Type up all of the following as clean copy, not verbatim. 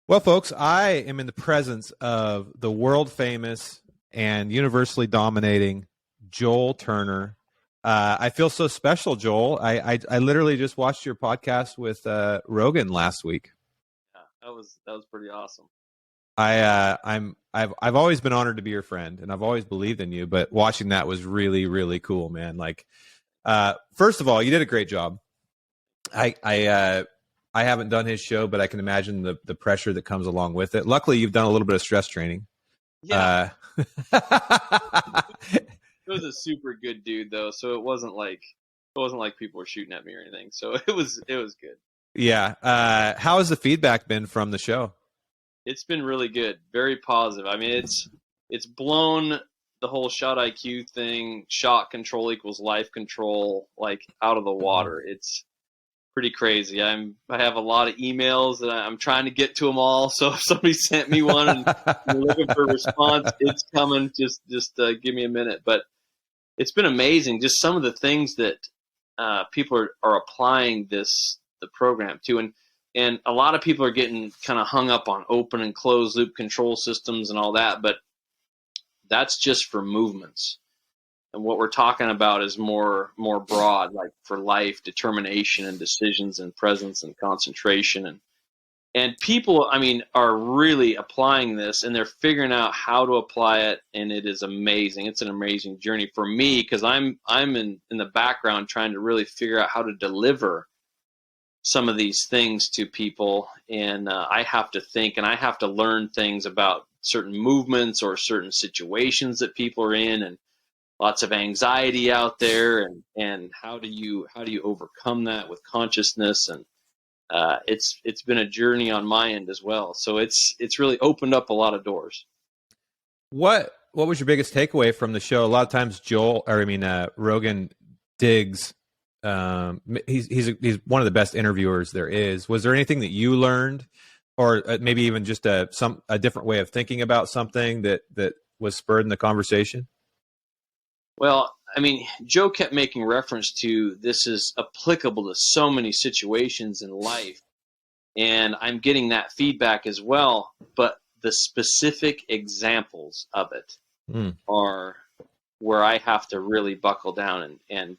Well, folks, I am in the presence of the world famous and universally dominating Joel Turner. I feel so special, Joel. I literally just watched your podcast with Rogan last week. Yeah, that was pretty awesome. I've always been honored to be your friend, and I've always believed in you. But watching that was really, really cool, man. Like, first of all, you did a great job. I haven't done his show, but I can imagine the pressure that comes along with it. Luckily, you've done a little bit of stress training. Yeah. It was a super good dude though, so it wasn't like people were shooting at me or anything. So it was good. Yeah. How has the feedback been from the show? It's been really good, very positive. I mean, it's blown the whole shot IQ thing, shot control equals life control, like out of the water. It's pretty crazy. I have a lot of emails that I'm trying to get to them all. So if somebody sent me one and you're looking for a response, it's coming. Just give me a minute. But it's been amazing. Just some of the things that people are applying the program to, and a lot of people are getting kind of hung up on open and closed loop control systems and all that. But that's just for movements. And what we're talking about is more broad, like for life, determination and decisions and presence and concentration. And people, I mean, are really applying this, and they're figuring out how to apply it, and it is amazing. It's an amazing journey for me because I'm in the background trying to really figure out how to deliver some of these things to people, and I have to think and I have to learn things about certain movements or certain situations that people are in, and lots of anxiety out there, and how do you overcome that with consciousness? And it's been a journey on my end as well. So it's really opened up a lot of doors. What was your biggest takeaway from the show? A lot of times Rogan digs. He's one of the best interviewers there is. Was there anything that you learned, or maybe even just a different way of thinking about something that was spurred in the conversation? Well, I mean, Joe kept making reference to this is applicable to so many situations in life, and I'm getting that feedback as well, but the specific examples of it are where I have to really buckle down and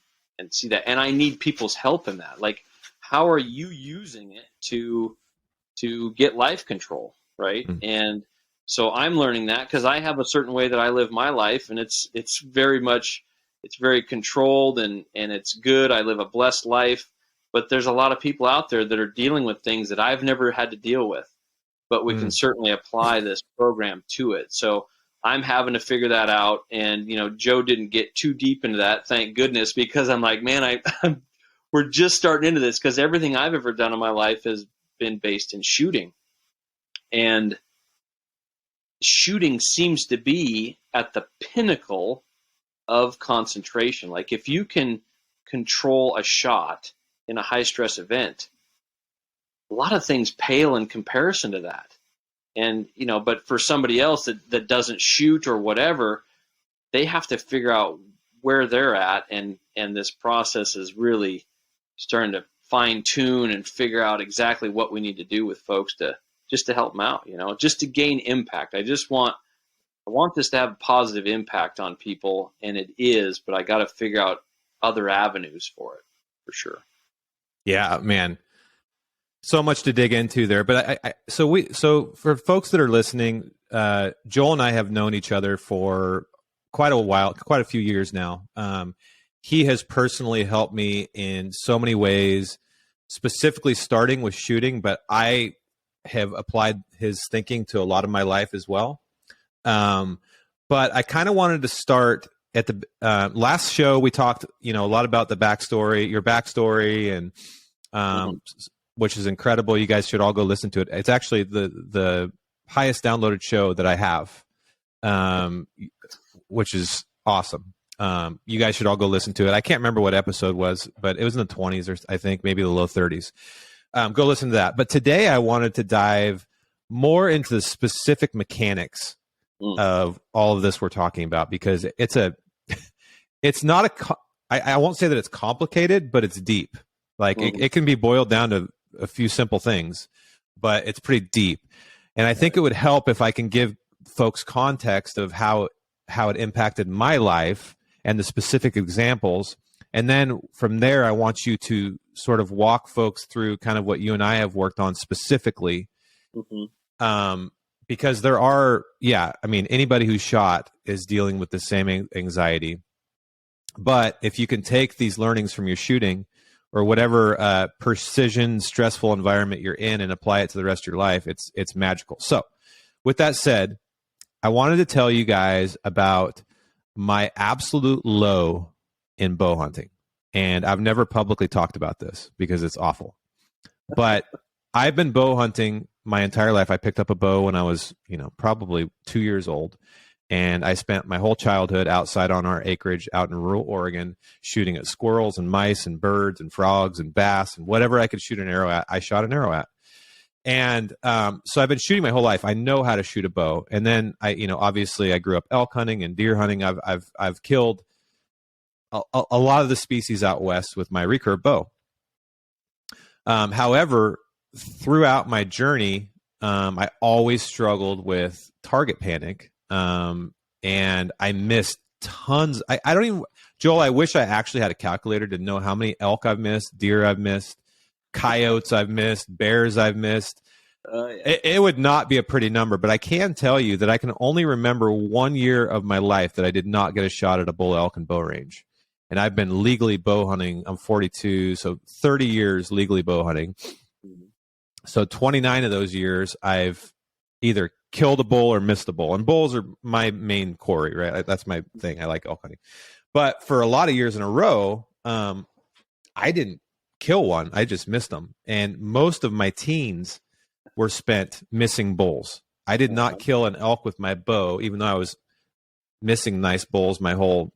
see that. And I need people's help in that. Like, how are you using it to get life control, right? And so I'm learning that because I have a certain way that I live my life, and it's very controlled and it's good. I live a blessed life, but there's a lot of people out there that are dealing with things that I've never had to deal with, but we can certainly apply this program to it. So I'm having to figure that out. And, Joe didn't get too deep into that, thank goodness, because I'm like, man, we're just starting into this because everything I've ever done in my life has been based in shooting. And shooting seems to be at the pinnacle of concentration. Like if you can control a shot in a high stress event, a lot of things pale in comparison to that. And, but for somebody else that doesn't shoot or whatever, they have to figure out where they're at. And this process is really starting to fine tune and figure out exactly what we need to do with folks to help them out, just to gain impact. I want this to have a positive impact on people, and it is, but I got to figure out other avenues for it, for sure. Yeah, man. So much to dig into there. But so for folks that are listening, Joel and I have known each other for quite a while, quite a few years now. He has personally helped me in so many ways, specifically starting with shooting, but I have applied his thinking to a lot of my life as well. But I kind of wanted to start at the last show. We talked, a lot about the backstory, your backstory, and which is incredible. You guys should all go listen to it. It's actually the highest downloaded show that I have, which is awesome. You guys should all go listen to it. I can't remember what episode was, but it was in the 20s or I think maybe the low 30s. Go listen to that. But today I wanted to dive more into the specific mechanics of all of this we're talking about, because it's not I won't say that it's complicated, but it's deep. Like it can be boiled down to a few simple things, but it's pretty deep. And I think it would help if I can give folks context of how it impacted my life and the specific examples. And then from there, I want you to sort of walk folks through kind of what you and I have worked on specifically. Mm-hmm. Because there are, anybody who's shot is dealing with the same anxiety. But if you can take these learnings from your shooting or whatever precision, stressful environment you're in and apply it to the rest of your life, it's magical. So with that said, I wanted to tell you guys about my absolute low in bow hunting. And I've never publicly talked about this because it's awful. But I've been bow hunting my entire life. I picked up a bow when I was, probably 2 years old. And I spent my whole childhood outside on our acreage out in rural Oregon, shooting at squirrels and mice and birds and frogs and bass and whatever I could shoot an arrow at, I shot an arrow at. And so I've been shooting my whole life. I know how to shoot a bow. And then obviously I grew up elk hunting and deer hunting. I've killed a lot of the species out west with my recurve bow. However, throughout my journey, I always struggled with target panic. And I missed tons. I don't even, Joel, I wish I actually had a calculator to know how many elk I've missed, deer I've missed, coyotes I've missed, bears I've missed. It would not be a pretty number, but I can tell you that I can only remember 1 year of my life that I did not get a shot at a bull elk and bow range. And I've been legally bow hunting. I'm 42, so 30 years legally bow hunting. So 29 of those years, I've either killed a bull or missed a bull. And bulls are my main quarry, right? That's my thing. I like elk hunting. But for a lot of years in a row, I didn't kill one. I just missed them. And most of my teens were spent missing bulls. I did not kill an elk with my bow, even though I was missing nice bulls my whole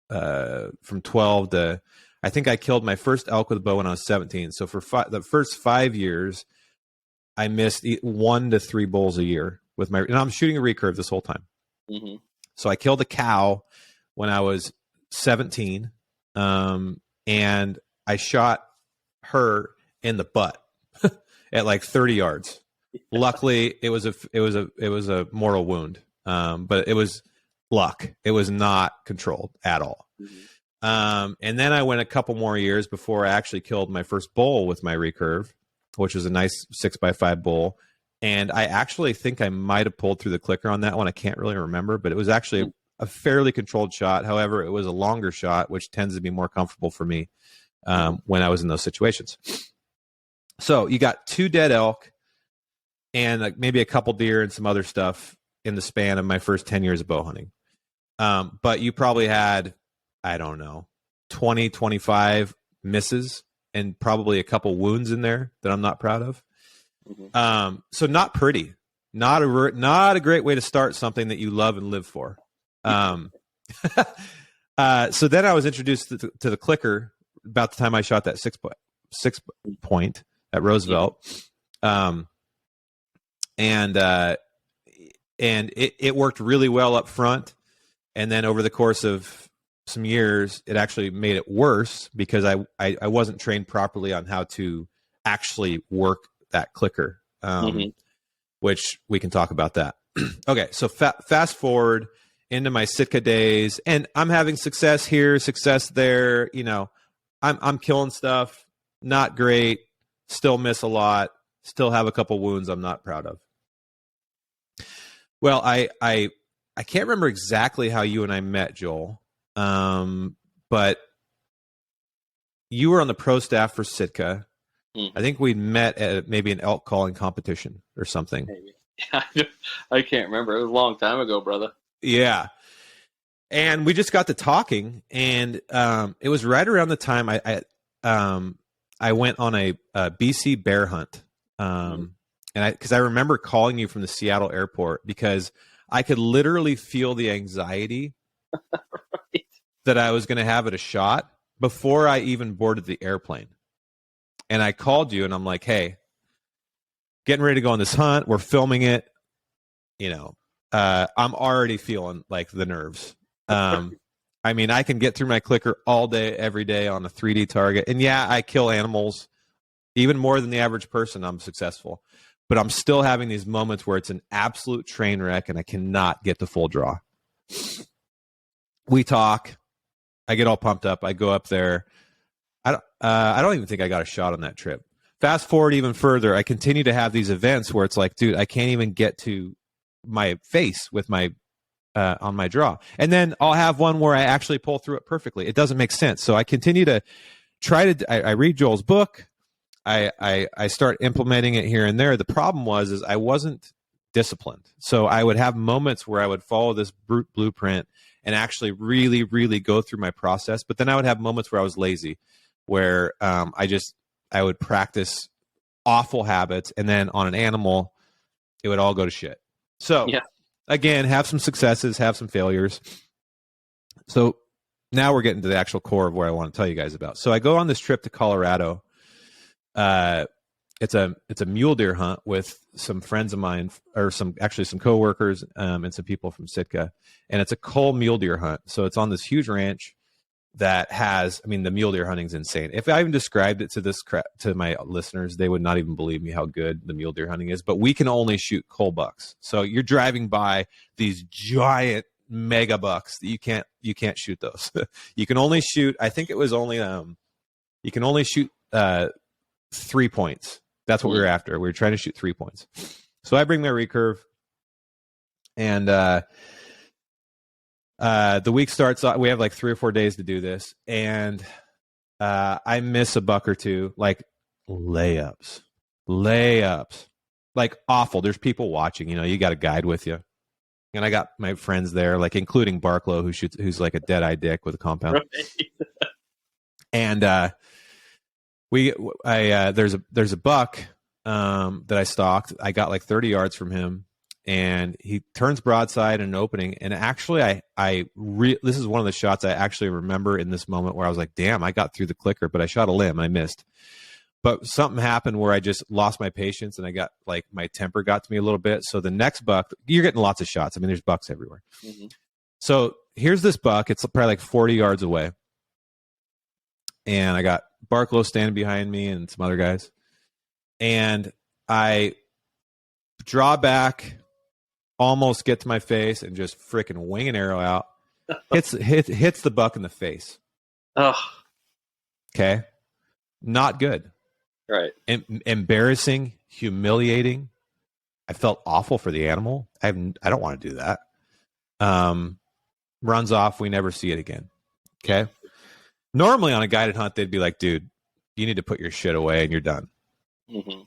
from 12 to, I think I killed my first elk with a bow when I was 17. So for the first 5 years, I missed 1 to 3 bulls a year with my, and I'm shooting a recurve this whole time. Mm-hmm. So I killed a cow when I was 17, and I shot her in the butt at like 30 yards. Luckily, it was a mortal wound, but it was luck. It was not controlled at all. Mm-hmm. And then I went a couple more years before I actually killed my first bull with my recurve, which was a nice 6x5 bull. And I actually think I might have pulled through the clicker on that one. I can't really remember, but it was actually a fairly controlled shot. However, it was a longer shot, which tends to be more comfortable for me when I was in those situations. So you got 2 dead elk and like maybe a couple deer and some other stuff in the span of my first 10 years of bow hunting. But you probably had, I don't know, 20, 25 misses and probably a couple wounds in there that I'm not proud of. Mm-hmm. So not pretty, not a great way to start something that you love and live for. So then I was introduced to the clicker about the time I shot that six point at Roosevelt. And it worked really well up front. And then over the course of some years, it actually made it worse because I wasn't trained properly on how to actually work that clicker, which we can talk about that. Okay, so fast forward into my Sitka days, and I'm having success here, success there. You know, I'm killing stuff, not great, still miss a lot, still have a couple wounds I'm not proud of. Well, I can't remember exactly how you and I met, Joel, but you were on the pro staff for Sitka. I think we met at maybe an elk calling competition or something. Maybe. I can't remember. It was a long time ago, brother. Yeah. And we just got to talking, and it was right around the time I went on a BC bear hunt. And because I remember calling you from the Seattle airport because I could literally feel the anxiety right. that I was going to have at a shot before I even boarded the airplane. And I called you and I'm like, hey, getting ready to go on this hunt. We're filming it. You know, I'm already feeling like the nerves. I mean, I can get through my clicker all day, every day on a 3D target. And yeah, I kill animals even more than the average person. I'm successful. but I'm still having these moments where it's an absolute train wreck and I cannot get the full draw. We talk. I get all pumped up. I go up there. I don't even think I got a shot on that trip. Fast forward even further, I continue to have these events where it's like, dude, I can't even get to my face with my on my draw. And then I'll have one where I actually pull through it perfectly. It doesn't make sense. So I continue to try to, I read Joel's book. I start implementing it here and there. The problem is I wasn't disciplined. So I would have moments where I would follow this blueprint and actually really, really go through my process. But then I would have moments where I was lazy, where I would practice awful habits, and then on an animal, it would all go to shit. So again, have some successes, have some failures. So now we're getting to the actual core of what I want to tell you guys about. So I go on this trip to Colorado. It's a mule deer hunt with some friends of mine, or some coworkers, and some people from Sitka. And it's a cull mule deer hunt. So it's on this huge ranch that has, I mean, the mule deer hunting's insane. If I even described it to my listeners, they would not even believe me how good the mule deer hunting is. But we can only shoot cull bucks. So you're driving by these giant mega bucks that you can't shoot those. You can only shoot, I think it was only you can only shoot 3 points. That's what we were after. We were trying to shoot 3 points. So I bring my recurve, and the week starts. We have like 3 or 4 days to do this, and I miss a buck or two, like layups, like awful. There's people watching. You got a guide with you, and I got my friends there, like including Barklow, who's like a dead-eye dick with a compound. Right. And there's a buck that I stalked. I got like 30 yards from him, and he turns broadside in an opening. And actually, this is one of the shots I actually remember in this moment where I was like, damn, I got through the clicker, but I shot a limb. I missed. But something happened where I just lost my patience, and I got like my temper got to me a little bit. So the next buck, you're getting lots of shots. I mean, there's bucks everywhere. Mm-hmm. So here's this buck. It's probably like 40 yards away. And I got Barklow standing behind me and some other guys. And I draw back, almost get to my face, and just freaking wing an arrow out. Hits the buck in the face. Oh. Okay. Not good. Right. Embarrassing, humiliating. I felt awful for the animal. I don't want to do that. Runs off. We never see it again. Okay. Normally on a guided hunt, they'd be like, dude, you need to put your shit away and you're done. Mm-hmm.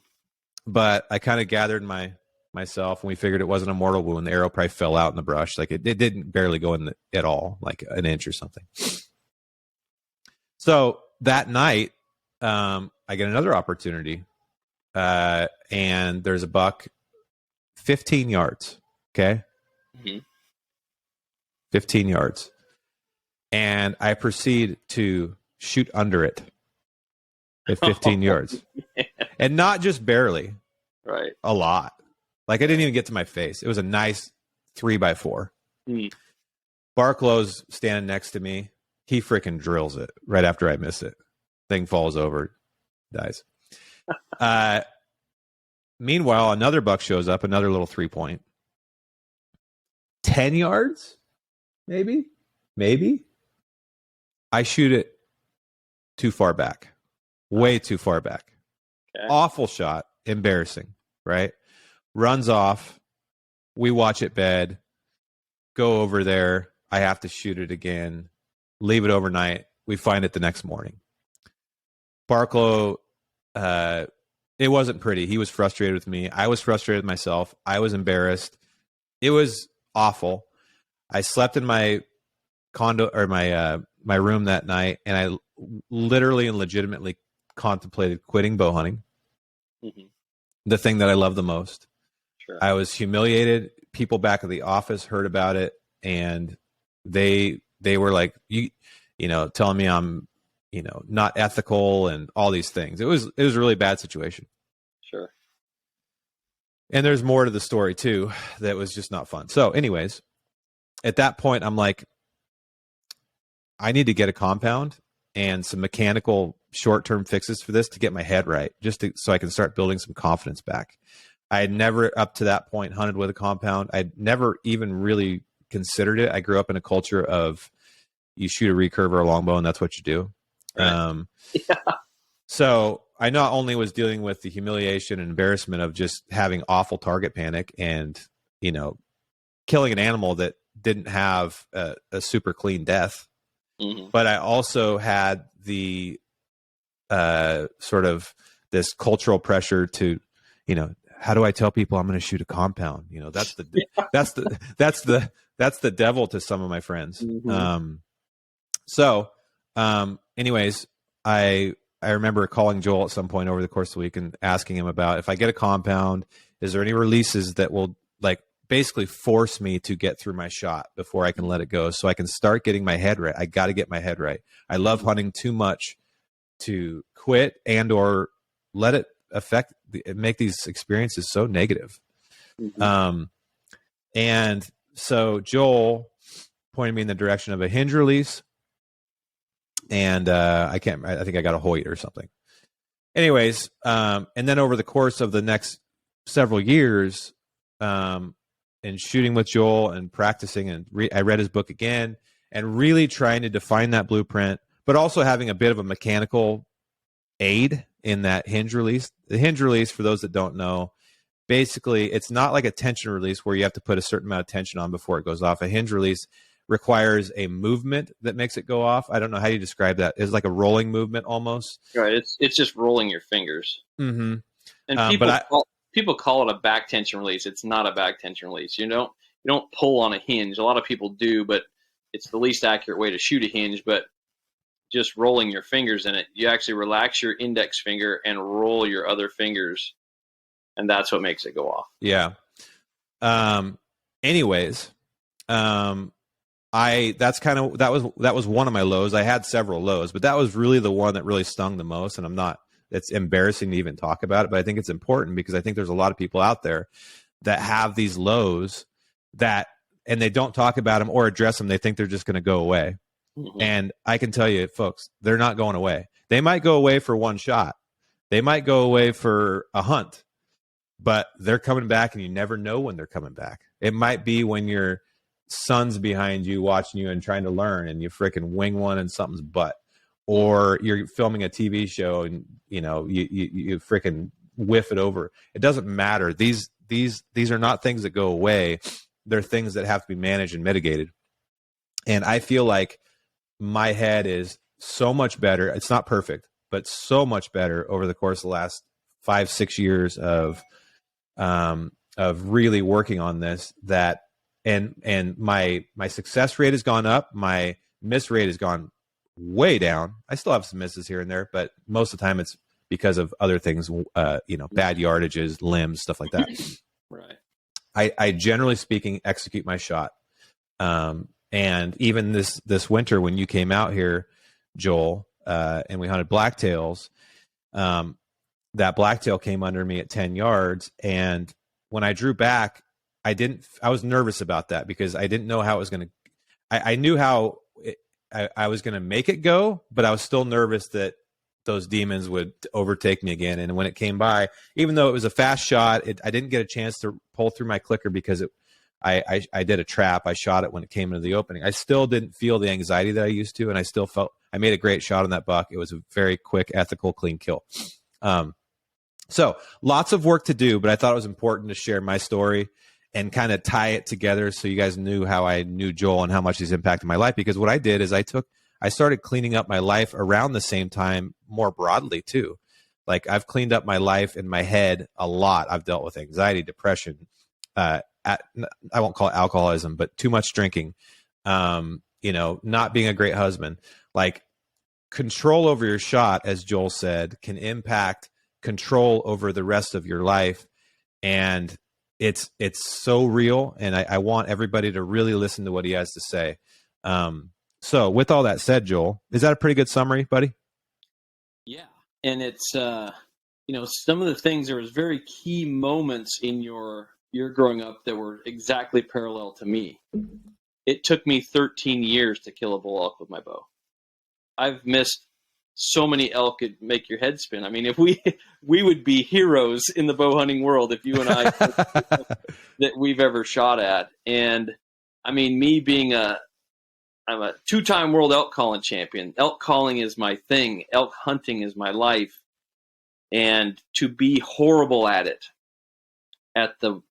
But I kind of gathered myself, and we figured it wasn't a mortal wound. The arrow probably fell out in the brush. Like it didn't barely go in at all, like an inch or something. So that night, I get another opportunity, and there's a buck 15 yards. Okay. Mm-hmm. 15 yards. And I proceed to shoot under it at 15 yards. Man. And not just barely. Right. A lot. Like I didn't even get to my face. It was a nice 3x4. Mm. Barklow's standing next to me. He freaking drills it right after I miss it. Thing falls over, dies. Meanwhile, another buck shows up, another little 3-point. 10 yards? Maybe. I shoot it too far back. Way too far back. Okay. Awful shot. Embarrassing, right? Runs off. We watch it bed. Go over there. I have to shoot it again. Leave it overnight. We find it the next morning. Barklow, it wasn't pretty. He was frustrated with me. I was frustrated with myself. I was embarrassed. It was awful. I slept in my condo, or my room that night, and I literally and legitimately contemplated quitting bow hunting. Mm-hmm. The thing that I love the most. Sure. I was humiliated. People back at the office heard about it, and they were like, you know, telling me I'm, not ethical and all these things. It was a really bad situation. Sure. And there's more to the story too that was just not fun. So anyways, at that point, I'm like, I need to get a compound and some mechanical short-term fixes for this to get my head right, so I can start building some confidence back. I had never up to that point hunted with a compound. I'd never even really considered it. I grew up in a culture of you shoot a recurve or a longbow and that's what you do. Right. Yeah. So I not only was dealing with the humiliation and embarrassment of just having awful target panic and, you know, killing an animal that didn't have a super clean death, but I also had the sort of this cultural pressure to, you know, how do I tell people I'm going to shoot a compound? You know, that's the devil to some of my friends. Anyways, I remember calling Joel at some point over the course of the week and asking him about, if I get a compound, is there any releases that will like basically force me to get through my shot before I can let it go, so I can start getting my head right. I got to get my head right. I love hunting too much to quit and or let it make these experiences so negative. And so Joel pointed me in the direction of a hinge release, and I think I got a Hoyt or something. Anyways, and then over the course of the next several years, and shooting with Joel and practicing, and I read his book again and really trying to define that blueprint, but also having a bit of a mechanical aid in that hinge release. The hinge release, for those that don't know, basically it's not like a tension release where you have to put a certain amount of tension on before it goes off. A hinge release requires a movement that makes it go off. I don't know how you describe that. It's like a rolling movement almost. Right. It's just rolling your fingers. Mm-hmm. And people call it a back tension release. It's not a back tension release. You don't pull on a hinge. A lot of people do, but it's the least accurate way to shoot a hinge. But just rolling your fingers in it, you actually relax your index finger and roll your other fingers, and that's what makes it go off. Yeah. Anyways, that was one of my lows. I had several lows, but that was really the one that really stung the most. And it's embarrassing to even talk about it, but I think it's important because I think there's a lot of people out there that have these lows and they don't talk about them or address them. They think they're just going to go away. And I can tell you, folks, they're not going away. They might go away for one shot. They might go away for a hunt, but they're coming back and you never know when they're coming back. It might be when your son's behind you watching you and trying to learn and you freaking wing one in something's butt, or you're filming a TV show and you freaking whiff it over. It doesn't matter. These are not things that go away. They're things that have to be managed and mitigated. And I feel like my head is so much better. It's not perfect, but so much better over the course of the last 5-6 years of really working on this, and my success rate has gone up. My miss rate has gone way down. I still have some misses here and there, but most of the time it's because of other things, bad yardages, limbs, stuff like that. Right. I generally speaking execute my shot. And even this winter when you came out here, Joel, and we hunted blacktails, that blacktail came under me at 10 yards. And when I drew back, I was nervous about that because I didn't know how it was going to, I knew how I was going to make it go, but I was still nervous that those demons would overtake me again. And when it came by, even though it was a fast shot, I didn't get a chance to pull through my clicker because I did a trap. I shot it when it came into the opening. I still didn't feel the anxiety that I used to, and I still felt I made a great shot on that buck. It was a very quick, ethical, clean kill. So lots of work to do, but I thought it was important to share my story and kind of tie it together so you guys knew how I knew Joel and how much he's impacted my life. Because what I did is I started cleaning up my life around the same time more broadly too. Like I've cleaned up my life in my head a lot. I've dealt with anxiety, depression, I won't call it alcoholism, but too much drinking, not being a great husband. Like control over your shot, as Joel said, can impact control over the rest of your life. And it's so real. And I want everybody to really listen to what he has to say. So with all that said, Joel, is that a pretty good summary, buddy? Yeah. And it's, some of the things, there was very key moments in your growing up that were exactly parallel to me. It took me 13 years to kill a bull elk with my bow. I've missed so many elk could make your head spin. I mean, if we would be heroes in the bow hunting world if you and I that we've ever shot at. And I mean, me being I'm a 2-time world elk calling champion. Elk calling is my thing. Elk hunting is my life. And to be horrible at it, at the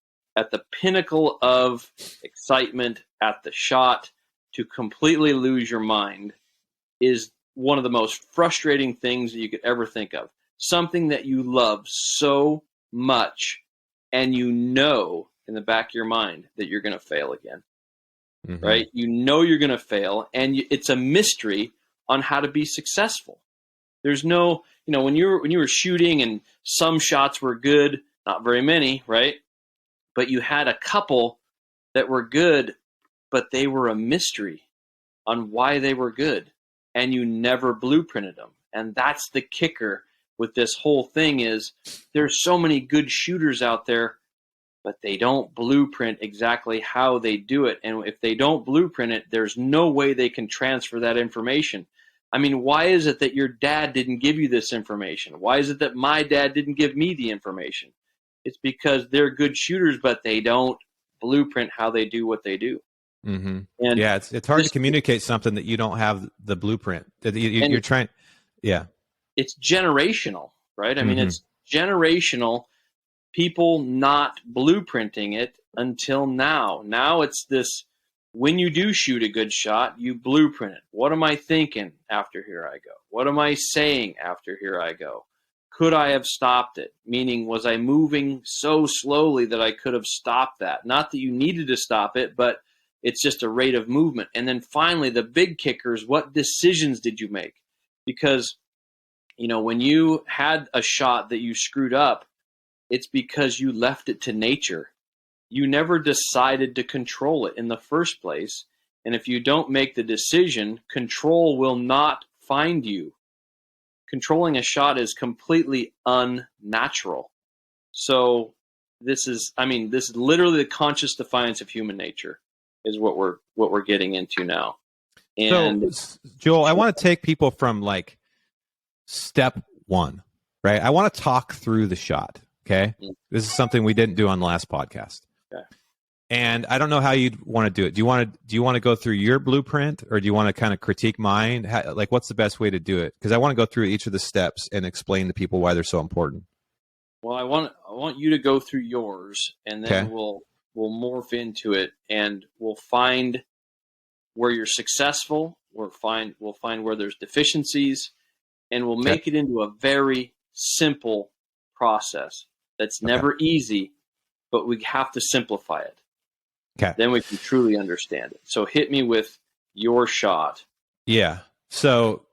pinnacle of excitement, at the shot, to completely lose your mind is one of the most frustrating things that you could ever think of. Something that you love so much, and you know in the back of your mind that you're going to fail again, right? You know you're going to fail, and it's a mystery on how to be successful. There's no, when you were shooting and some shots were good, not very many, right? But you had a couple that were good, but they were a mystery on why they were good. And you never blueprinted them. And that's the kicker with this whole thing is there's so many good shooters out there, but they don't blueprint exactly how they do it. And if they don't blueprint it, there's no way they can transfer that information. I mean, why is it that your dad didn't give you this information? Why is it that my dad didn't give me the information? It's because they're good shooters, but they don't blueprint how they do what they do. And yeah, it's hard to communicate something that you don't have the blueprint that you're trying. Yeah. It's generational, right? I mean, it's generational, people not blueprinting it until now. Now it's this, when you do shoot a good shot, you blueprint it. What am I thinking after here I go? What am I saying after here I go? Could I have stopped it? Meaning, was I moving so slowly that I could have stopped that? Not that you needed to stop it, but it's just a rate of movement. And then finally, the big kicker is, what decisions did you make? Because, when you had a shot that you screwed up, it's because you left it to nature. You never decided to control it in the first place. And if you don't make the decision, control will not find you. Controlling a shot is completely unnatural. So this is literally the conscious defiance of human nature is what we're getting into now. And so, Joel, I want to take people from like step one, right? I want to talk through the shot. Okay. This is something we didn't do on the last podcast. Okay. And I don't know how you'd want to do it. Do you want to go through your blueprint, or do you want to kind of critique mine? What's the best way to do it? Because I want to go through each of the steps and explain to people why they're so important. Well, I want you to go through yours, and then we'll morph into it, and we'll find where you're successful. We'll find where there's deficiencies, and we'll make it into a very simple process. That's never easy, but we have to simplify it. Okay. Then we can truly understand it. So hit me with your shot. Yeah. So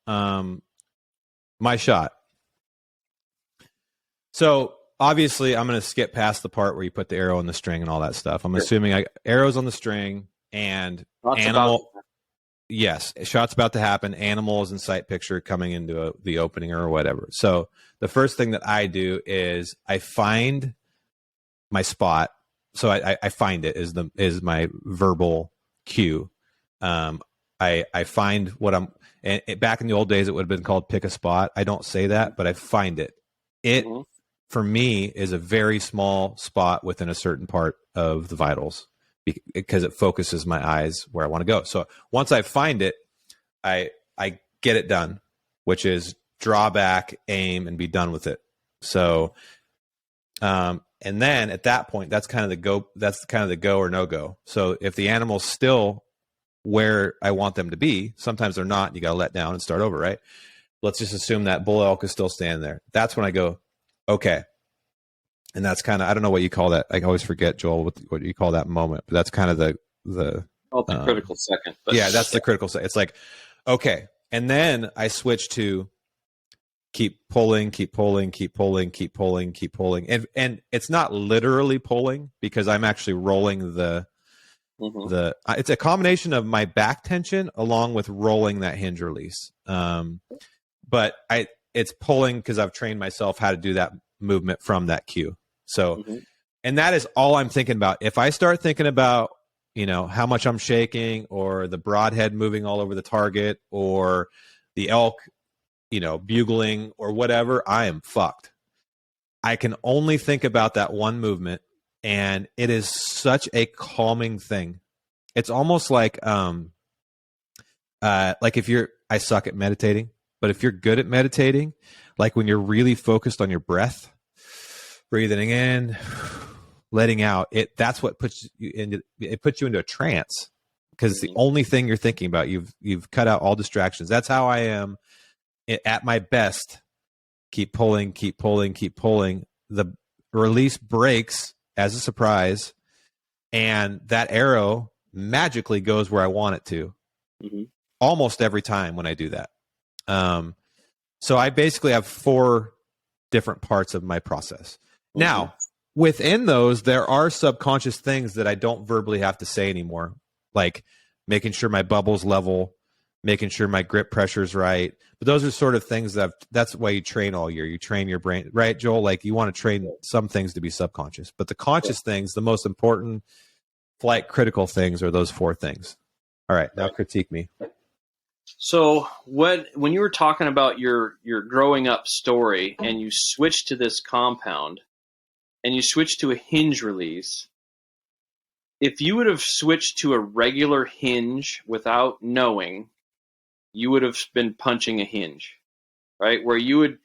my shot. So obviously I'm going to skip past the part where you put the arrow on the string and all that stuff. I'm assuming arrows on the string and animal. Yes. Shot's about to happen. Animal is in sight picture coming into the opening or whatever. So the first thing that I do is I find my spot. So I find it is my verbal cue. I find what I'm, and back in the old days, it would have been called pick a spot. I don't say that, but I find it. It, for me, is a very small spot within a certain part of the vitals because it focuses my eyes where I want to go. So once I find it, I get it done, which is draw back, aim, and be done with it. So, and then at that point, that's kind of the go. That's kind of the go or no go. So if the animal's still where I want them to be, sometimes they're not. You got to let down and start over, right? Let's just assume that bull elk is still standing there. That's when I go, okay. And that's kind of, I don't know what you call that. I always forget, Joel, what you call that moment. But that's kind of the critical second. But yeah, that's the critical second. It's like, okay. And then I switch to keep pulling, keep pulling, keep pulling, keep pulling, keep pulling. And it's not literally pulling because I'm actually rolling it's a combination of my back tension along with rolling that hinge release. But it's pulling because I've trained myself how to do that movement from that cue. So, and that is all I'm thinking about. If I start thinking about, how much I'm shaking or the broadhead moving all over the target or the elk bugling or whatever, I am fucked. I can only think about that one movement, and it is such a calming thing. It's almost like I suck at meditating, but if you're good at meditating, like when you're really focused on your breath, breathing in, letting out, that's what puts you into a trance, because it's the only thing you're thinking about. You've cut out all distractions. That's how I am at my best. Keep pulling, keep pulling, keep pulling. The release breaks as a surprise, and that arrow magically goes where I want it to. Mm-hmm. Almost every time when I do that. So I basically have 4 different parts of my process. Mm-hmm. Now, within those, there are subconscious things that I don't verbally have to say anymore, like making sure my bubble's level, making sure my grip pressure's right. But those are sort of things that's why you train all year. You train your brain, right, Joel? Like you want to train some things to be subconscious, but the conscious things, the most important flight critical things, are those 4 things. All right, now critique me. So when you were talking about your growing up story and you switched to this compound and you switched to a hinge release, if you would have switched to a regular hinge without knowing, you would have been punching a hinge, right? Where you'd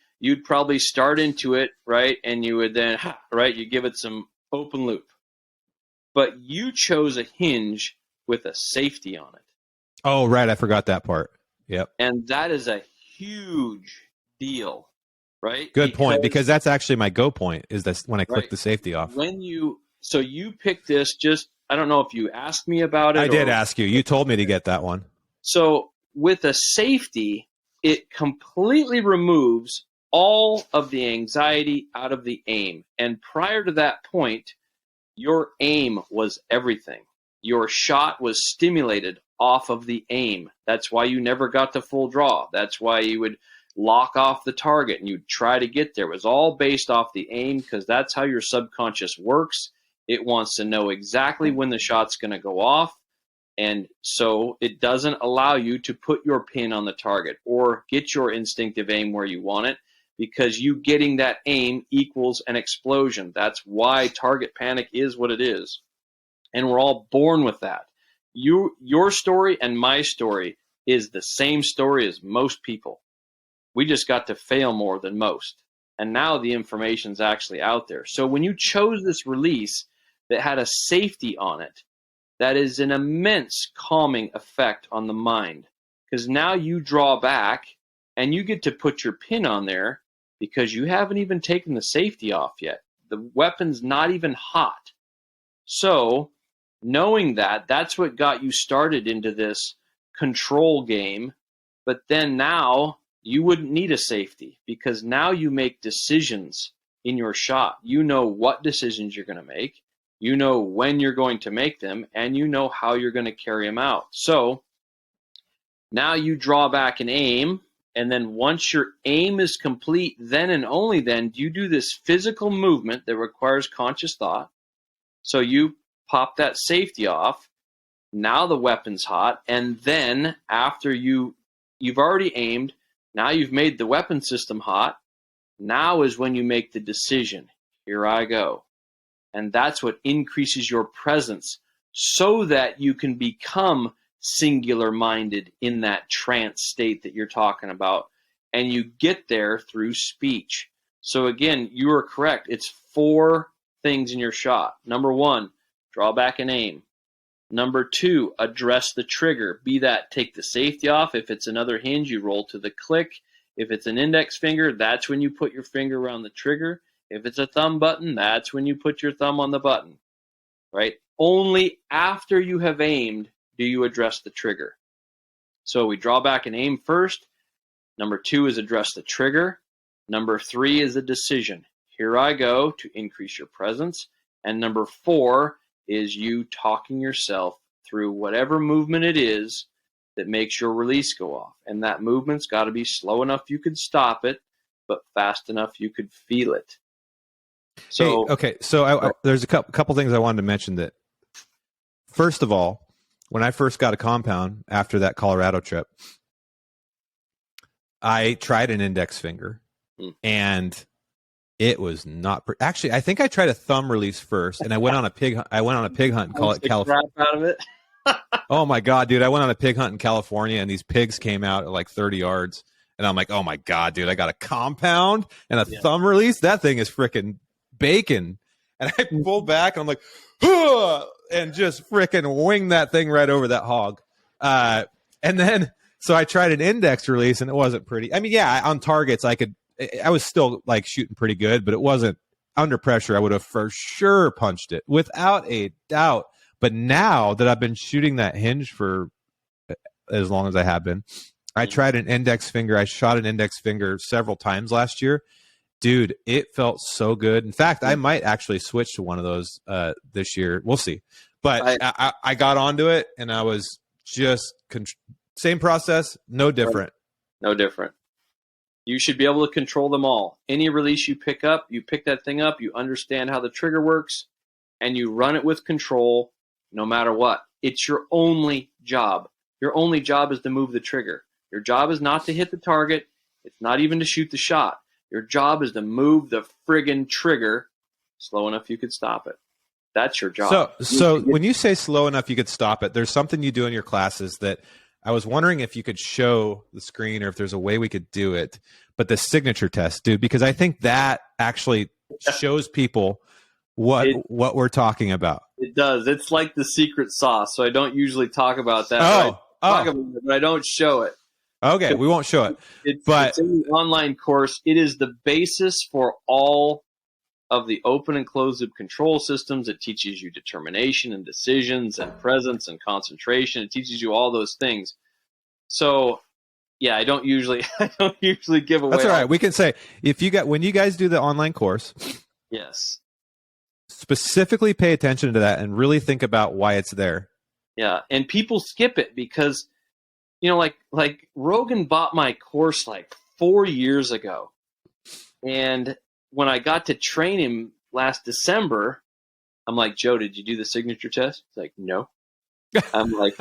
probably start into it, right? And you would then, right, you give it some open loop. But you chose a hinge with a safety on it. Oh, right. I forgot that part. Yep. And that is a huge deal, right? Good point, because that's actually my go point, is this when I click the safety off. So you picked this, I don't know if you asked me about it. I did ask you. You told me to get that one. So with a safety, it completely removes all of the anxiety out of the aim. And prior to that point, your aim was everything. Your shot was stimulated off of the aim. That's why you never got to full draw. That's why you would lock off the target and you'd try to get there. It was all based off the aim, because that's how your subconscious works. It wants to know exactly when the shot's going to go off. And so it doesn't allow you to put your pin on the target or get your instinctive aim where you want it, because you getting that aim equals an explosion. That's why target panic is what it is. And we're all born with that. Your story and my story is the same story as most people. We just got to fail more than most. And now the information's actually out there. So when you chose this release that had a safety on it, that is an immense calming effect on the mind. Because now you draw back and you get to put your pin on there because you haven't even taken the safety off yet. The weapon's not even hot. So knowing that, that's what got you started into this control game. But then now you wouldn't need a safety, because now you make decisions in your shot. You know what decisions you're going to make. You know when you're going to make them, and you know how you're going to carry them out. So now you draw back and aim, and then once your aim is complete, then and only then do you do this physical movement that requires conscious thought. So you pop that safety off. Now the weapon's hot, and then after you've already aimed, now you've made the weapon system hot. Now is when you make the decision. Here I go. And that's what increases your presence so that you can become singular-minded in that trance state that you're talking about. And you get there through speech. So again, you are correct. It's 4 things in your shot. Number 1, draw back and aim. Number 2, address the trigger. Be that, take the safety off. If it's another hinge, you roll to the click. If it's an index finger, that's when you put your finger around the trigger. If it's a thumb button, that's when you put your thumb on the button, right? Only after you have aimed do you address the trigger. So we draw back and aim first. Number 2 is address the trigger. Number 3 is a decision. Here I go, to increase your presence. And number 4 is you talking yourself through whatever movement it is that makes your release go off. And that movement's got to be slow enough you could stop it, but fast enough you could feel it. So, hey, okay, so there's a couple things I wanted to mention. That first of all, when I first got a compound after that Colorado trip, I tried an index finger, and it was not. Actually, I think I tried a thumb release first, and I went on a pig hunt and call it California. Crap out of it. Oh my God, dude! I went on a pig hunt in California, and these pigs came out at like 30 yards, and I'm like, oh my God, dude! I got a compound and a thumb release. That thing is freaking bacon. And I pull back, and I'm like, huh! And just freaking wing that thing right over that hog. And then, so I tried an index release, and it wasn't pretty. I mean, yeah, on targets, I was still like shooting pretty good, but it wasn't under pressure. I would have for sure punched it without a doubt. But now that I've been shooting that hinge for as long as I have been, I tried an index finger. I shot an index finger several times last year. Dude, it felt so good. In fact, I might actually switch to one of those this year. We'll see. But I got onto it, and I was just same process, no different. No different. You should be able to control them all. Any release you pick up, you pick that thing up, you understand how the trigger works, and you run it with control no matter what. It's your only job. Your only job is to move the trigger. Your job is not to hit the target. It's not even to shoot the shot. Your job is to move the friggin' trigger slow enough you could stop it. That's your job. So when you say slow enough you could stop it, there's something you do in your classes that I was wondering if you could show the screen or if there's a way we could do it. But the signature test, dude, because I think that actually shows people what we're talking about. It does. It's like the secret sauce. So I don't usually talk about that. Talk about it, but I don't show it. Okay, we won't show it. It's in the online course. It is the basis for all of the open and closed loop control systems. It teaches you determination and decisions and presence and concentration. It teaches you all those things. So, yeah, I don't usually give away. That's all right. We can say when you guys do the online course, yes, specifically pay attention to that and really think about why it's there. Yeah, and people skip it because, you know, like Rogan bought my course like 4 years ago. And when I got to train him last December, I'm like, Joe, did you do the signature test? He's like, no. I'm like,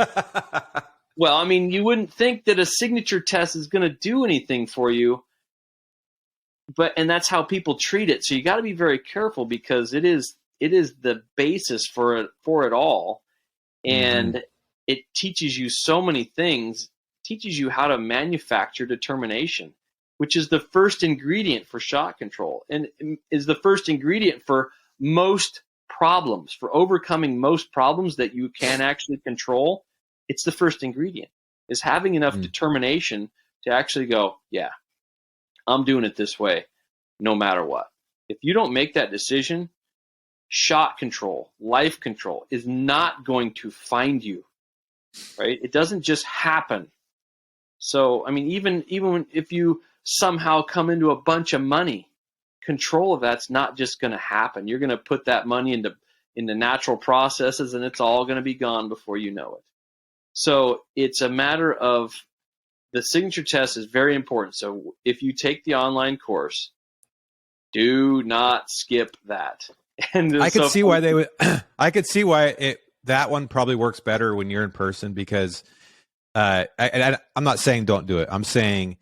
well, I mean, you wouldn't think that a signature test is going to do anything for you. And that's how people treat it. So you got to be very careful because it is the basis for it all. And it teaches you so many things. It teaches you how to manufacture determination, which is the first ingredient for shot control and is the first ingredient for most problems, for overcoming most problems that you can actually control. It's the first ingredient, is having enough determination to actually go, yeah, I'm doing it this way no matter what. If you don't make that decision, shot control, life control is not going to find you, right? It doesn't just happen. So, I mean, even if you somehow come into a bunch of money, control of that's not just going to happen. You're going to put that money into natural processes, and it's all going to be gone before you know it. So it's a matter of the signature test is very important. So if you take the online course, do not skip that. And I could see why they would. I could see why that one probably works better when you're in person because I'm not saying don't do it. I'm saying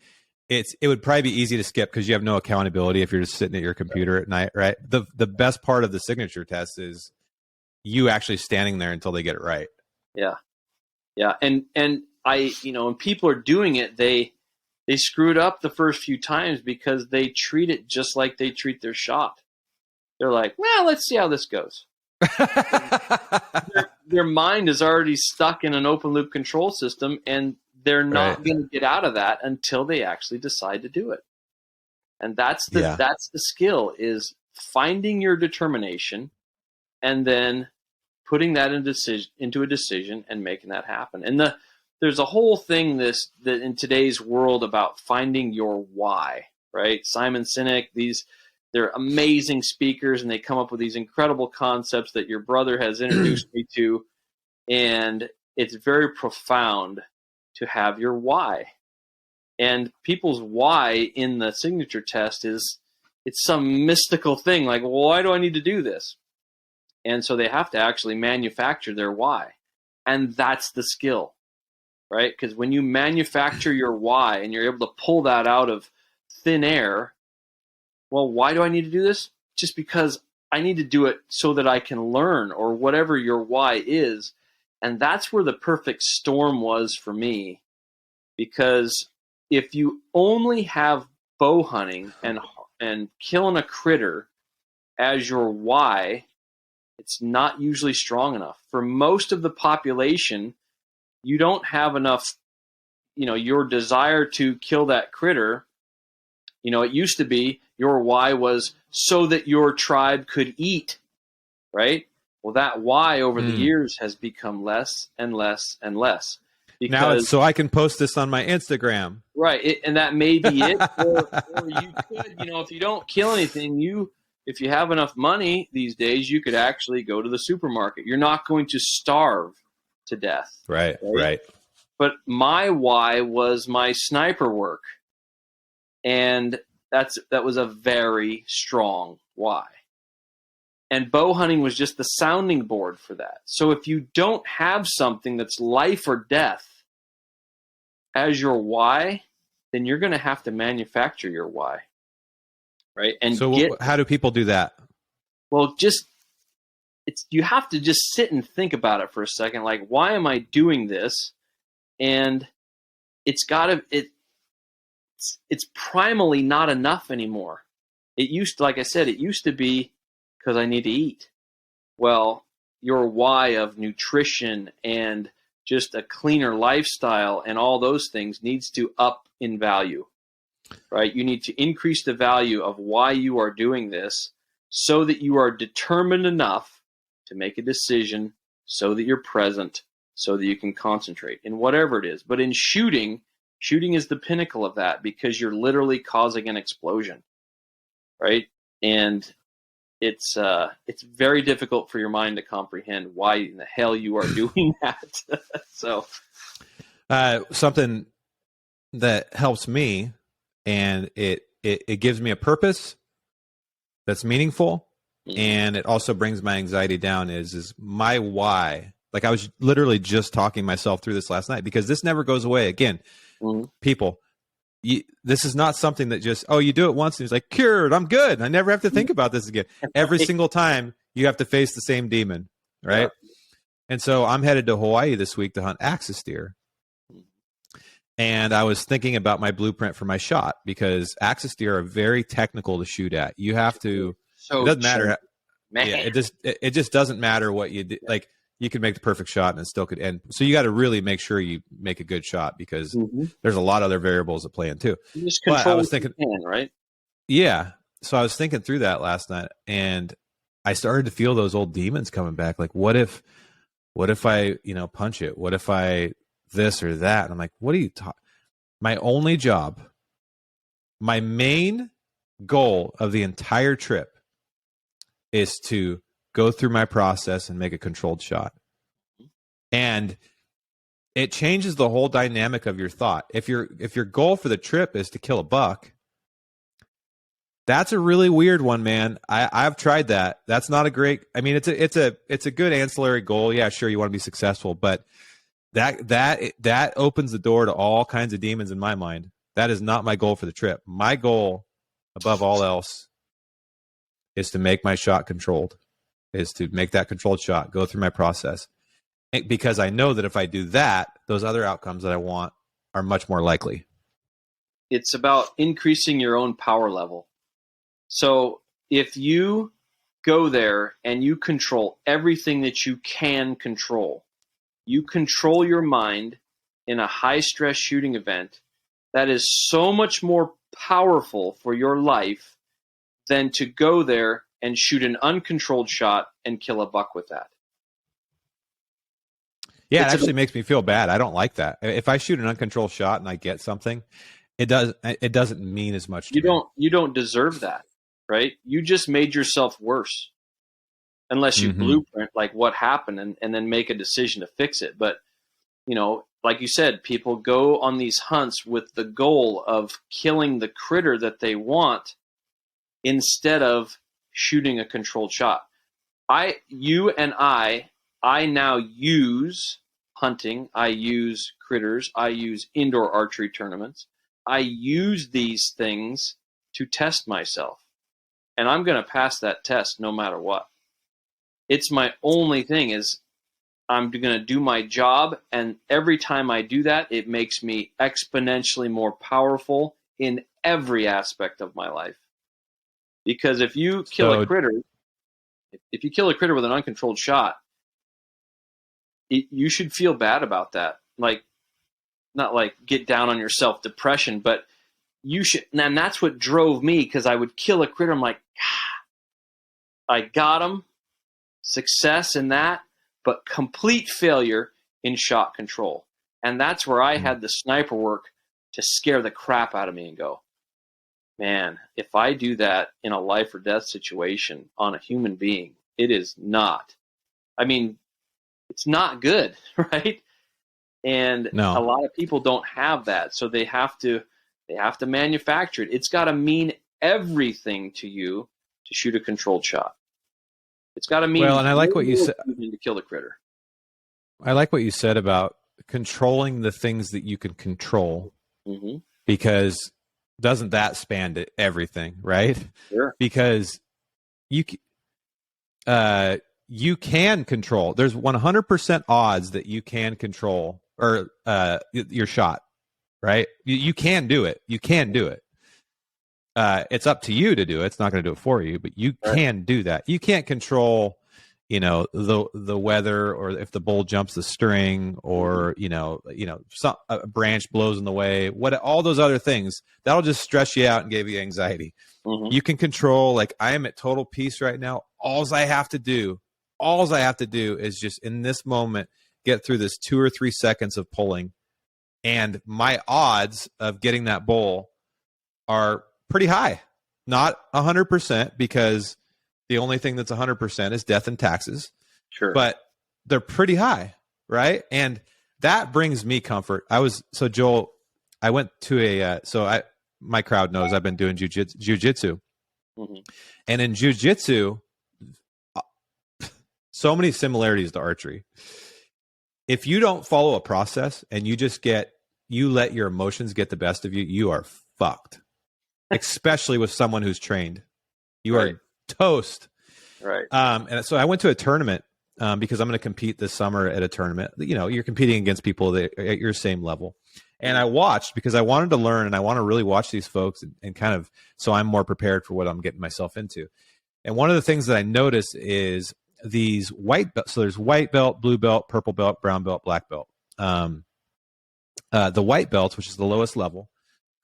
it would probably be easy to skip because you have no accountability if you're just sitting at your computer at night, right? The best part of the signature test is you actually standing there until they get it right. Yeah. Yeah. And when people are doing it, they screw it up the first few times because they treat it just like they treat their shot. They're like, well, let's see how this goes. their mind is already stuck in an open loop control system, and they're not going to get out of that until they actually decide to do it. And that's the skill, is finding your determination and then putting that into a decision and making that happen. And there's a whole thing that in today's world about finding your why, right? Simon Sinek, they're amazing speakers, and they come up with these incredible concepts that your brother has introduced me to. And it's very profound to have your why. And people's why in the signature test it's some mystical thing like, well, why do I need to do this? And so they have to actually manufacture their why. And that's the skill. right? Because when you manufacture your why and you're able to pull that out of thin air, well, why do I need to do this? Just because I need to do it so that I can learn, or whatever your why is. And that's where the perfect storm was for me, because if you only have bow hunting and killing a critter as your why, it's not usually strong enough. For most of the population, you don't have enough, your desire to kill that critter. It used to be your why was so that your tribe could eat, right? Well, that why over the years has become less and less and less. Because, now it's so I can post this on my Instagram. Right, and that may be it. Or you could, if you don't kill anything, if you have enough money these days, you could actually go to the supermarket. You're not going to starve to death. Right. But my why was my sniper work. And that was a very strong why. And bow hunting was just the sounding board for that. So if you don't have something that's life or death as your why, then you're going to have to manufacture your why, right? And so how do people do that? Well, you have to just sit and think about it for a second. Like, why am I doing this? And it's primally not enough anymore. Like I said, it used to be because I need to eat. Well, your why of nutrition and just a cleaner lifestyle and all those things needs to up in value, right? You need to increase the value of why you are doing this so that you are determined enough to make a decision, so that you're present, so that you can concentrate in whatever it is. But in shooting is the pinnacle of that, because you're literally causing an explosion, right? And it's very difficult for your mind to comprehend why in the hell you are doing that. So, something that helps me, and it gives me a purpose that's meaningful, and it also brings my anxiety down, is my why. Like, I was literally just talking myself through this last night, because this never goes away. Again, people, this is not something that just, you do it once and it's like, cured, I'm good, I never have to think about this again. Every single time you have to face the same demon, right? Yeah. And so I'm headed to Hawaii this week to hunt axis deer. And I was thinking about my blueprint for my shot, because axis deer are very technical to shoot at. You have to, it doesn't matter. Man. Yeah, it just doesn't matter what you do. Like, you could make the perfect shot and it still could end. So you got to really make sure you make a good shot, because there's a lot of other variables that play in too. You just control what you can, right? Yeah. So I was thinking through that last night, and I started to feel those old demons coming back. Like, what if I, punch it? What if I this or that? And I'm like, what are you talking? My only job, my main goal of the entire trip is to go through my process and make a controlled shot. And it changes the whole dynamic of your thought. If your goal for the trip is to kill a buck, that's a really weird one, man. I've tried that. That's not a great, it's a good ancillary goal. Yeah, sure, you want to be successful, but that opens the door to all kinds of demons in my mind. That is not my goal for the trip. My goal, above all else, is to make my shot controlled. Is to make that controlled shot, go through my process. Because I know that if I do that, those other outcomes that I want are much more likely. It's about increasing your own power level. So if you go there and you control everything that you can control, you control your mind in a high-stress shooting event, that is so much more powerful for your life than to go there and shoot an uncontrolled shot and kill a buck with that. Yeah, it actually makes me feel bad. I don't like that. If I shoot an uncontrolled shot and I get something, it doesn't mean as much to me. You don't deserve that, right? You just made yourself worse. Unless you blueprint like what happened and then make a decision to fix it. But, like you said, people go on these hunts with the goal of killing the critter that they want instead of shooting a controlled shot. I now use hunting. I use critters. I use indoor archery tournaments. I use these things to test myself. And I'm going to pass that test no matter what. It's my only thing is I'm going to do my job. And every time I do that, it makes me exponentially more powerful in every aspect of my life. Because if you kill a critter, if you kill a critter with an uncontrolled shot, you should feel bad about that. Like, not like get down on yourself, depression, but you should. And that's what drove me, because I would kill a critter. I'm like, I got him, success in that, but complete failure in shot control. And that's where I had the sniper work to scare the crap out of me and go, man, if I do that in a life or death situation on a human being, it is not. I mean, it's not good, right? And No. a lot of people don't have that, so they have to manufacture it. It's got to mean everything to you to shoot a controlled shot. It's got to mean well, and I like what you said to kill a critter. I like what you said about controlling the things that you can control, Mm-hmm. because doesn't that span to everything, right? Sure. Because you can control. There's 100% odds that you can control or your shot, right? You can do it. You can do it. It's up to you to do it. It's not going to do it for you, but you can do that. You can't control, the weather, or if the bull jumps the string, or a branch blows in the way. All those other things that'll just stress you out and give you anxiety. Mm-hmm. You can control. Like, I am at total peace right now. All I have to do is just in this moment get through this 2 or 3 seconds of pulling, and my odds of getting that bull are pretty high. Not 100%, because the only thing that's 100% is death and taxes. Sure. But they're pretty high, right? And that brings me comfort. Joel, I went to my crowd knows I've been doing jujitsu. Mm-hmm. And in jujitsu, so many similarities to archery. If you don't follow a process and you let your emotions get the best of you, you are fucked. Especially with someone who's trained. You are toast. Right. And so I went to a tournament because I'm going to compete this summer at a tournament. You're competing against people that are at your same level. And I watched because I wanted to learn, and I want to really watch these folks and kind of, so I'm more prepared for what I'm getting myself into. And one of the things that I noticed is these white belts. So there's white belt, blue belt, purple belt, brown belt, black belt. The white belts, which is the lowest level,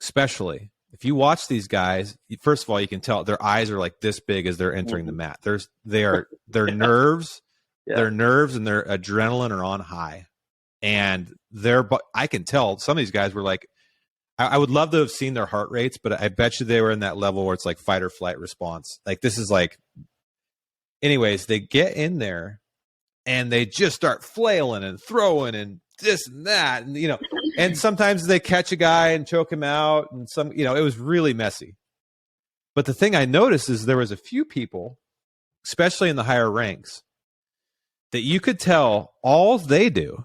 especially if you watch these guys, first of all, you can tell their eyes are like this big as they're entering the mat. Their nerves, their nerves and their adrenaline are on high, and I can tell some of these guys were like, I would love to have seen their heart rates, but I bet you they were in that level where it's like fight or flight response. Like, this is like, anyways, they get in there and they just start flailing and throwing and this and that, and and sometimes they catch a guy and choke him out, and it was really messy. But the thing I noticed is there was a few people, especially in the higher ranks, that you could tell all they do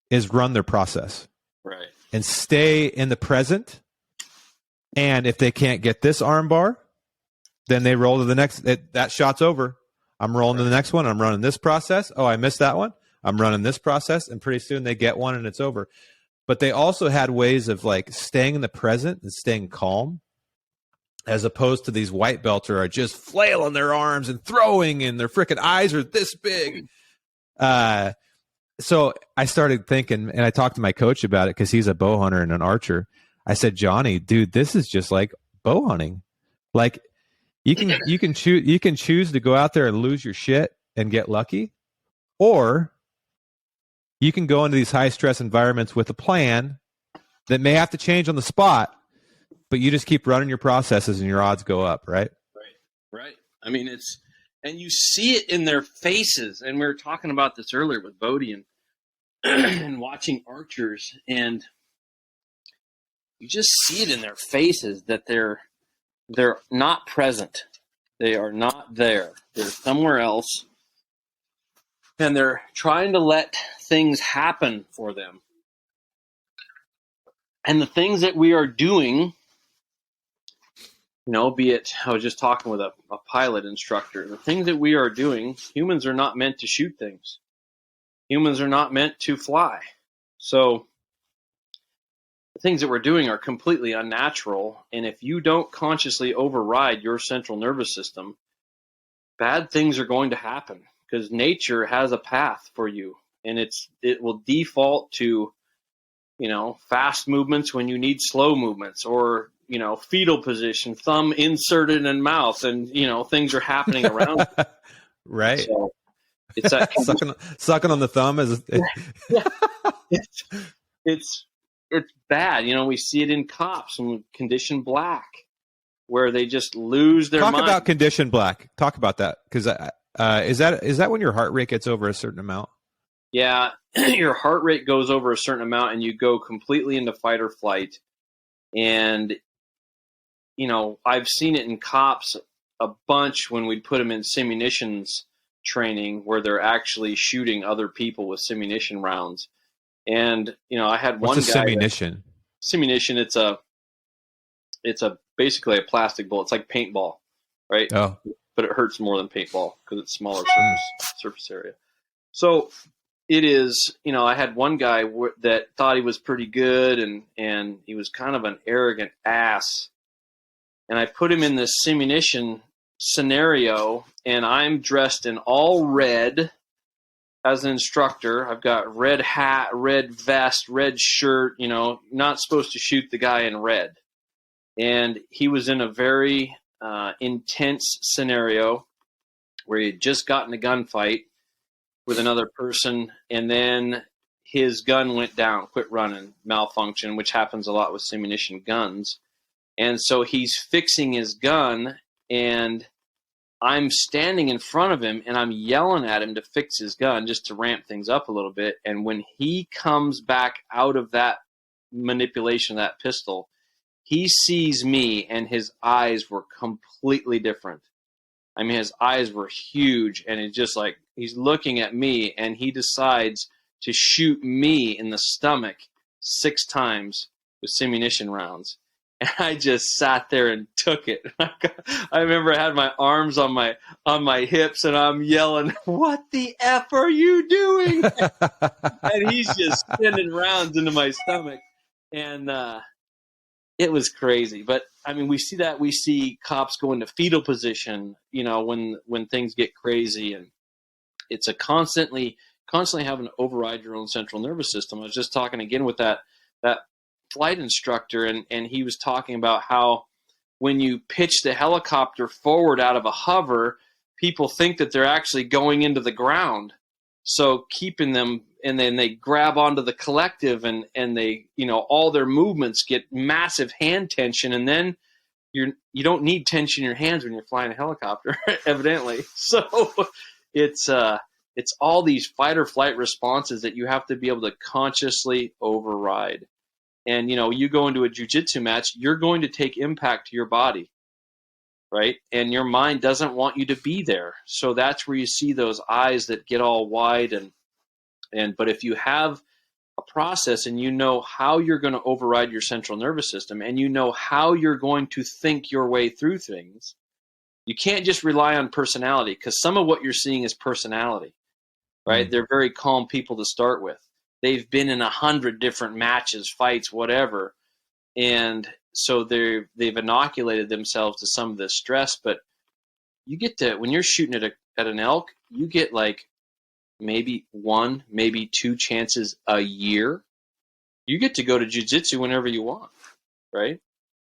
is run their process, right, and stay in the present. And if they can't get this arm bar, then they roll to the next. That shot's over. I'm rolling to the next one. I'm running this process. Oh, I missed that one. I'm running this process, and pretty soon they get one and it's over. But they also had ways of like staying in the present and staying calm, as opposed to these white belter are just flailing their arms and throwing, and their freaking eyes are this big. So I started thinking, and I talked to my coach about it because he's a bow hunter and an archer. I said, Johnny, dude, this is just like bow hunting. Like, you can choose to go out there and lose your shit and get lucky, or you can go into these high stress environments with a plan that may have to change on the spot, but you just keep running your processes and your odds go up, right? Right. I mean, and you see it in their faces. And we were talking about this earlier with Bodie and, and watching archers, and you just see it in their faces that they're not present. They are not there. They're somewhere else. and they're trying to let things happen for them. And the things that we are doing, be it, I was just talking with a pilot instructor, the things that we are doing, humans are not meant to shoot things. Humans are not meant to fly. So the things that we're doing are completely unnatural. And if you don't consciously override your central nervous system, bad things are going to happen, because nature has a path for you, and it will default to, fast movements when you need slow movements, or, fetal position, thumb inserted in mouth, and, things are happening around. Right. So it's that sucking on the thumb is it's bad. We see it in cops and Condition Black, where they just lose their mind. Talk about Condition Black. Talk about that, because is that when your heart rate gets over a certain amount? Yeah, your heart rate goes over a certain amount, and you go completely into fight or flight. And I've seen it in cops a bunch when we'd put them in simunitions training, where they're actually shooting other people with simunition rounds. And I had one guy. What's a simunition? Simunition, it's basically a plastic bullet. It's like paintball, right? Oh, but it hurts more than paintball because it's smaller surface area. So it is. I had one guy that thought he was pretty good, and he was kind of an arrogant ass. And I put him in this simunition scenario, and I'm dressed in all red as an instructor. I've got red hat, red vest, red shirt, not supposed to shoot the guy in red. And he was in a very intense scenario where he had just gotten a gunfight with another person, and then his gun went down, quit running, malfunction, which happens a lot with simunition guns. And so he's fixing his gun, and I'm standing in front of him, and I'm yelling at him to fix his gun just to ramp things up a little bit. And when he comes back out of that manipulation of that pistol, he sees me, and his eyes were completely different. I mean, his eyes were huge, and it's just like he's looking at me, and he decides to shoot me in the stomach 6 times with simunition rounds. And I just sat there and took it. I remember I had my arms on my hips, and I'm yelling, "What the F are you doing?" And he's just sending rounds into my stomach. And it was crazy. But, I mean, we see cops go into fetal position, when things get crazy. And it's a constantly having to override your own central nervous system. I was just talking again with that flight instructor, and he was talking about how when you pitch the helicopter forward out of a hover, people think that they're actually going into the ground. So keeping them, and then they grab onto the collective, and they, all their movements get massive hand tension, and then you don't need tension in your hands when you're flying a helicopter, evidently. So it's all these fight or flight responses that you have to be able to consciously override. And, you go into a jiu-jitsu match, you're going to take impact to your body, right? And your mind doesn't want you to be there. So that's where you see those eyes that get all wide. But if you have a process, and you know how you're going to override your central nervous system, and you know how you're going to think your way through things, you can't just rely on personality, because some of what you're seeing is personality, right? They're very calm people to start with. They've been in 100 different matches, fights, whatever. And so they've inoculated themselves to some of this stress. But you get to, when you're shooting at an elk, you get like maybe 1, maybe 2 chances a year. You get to go to jiu-jitsu whenever you want, right?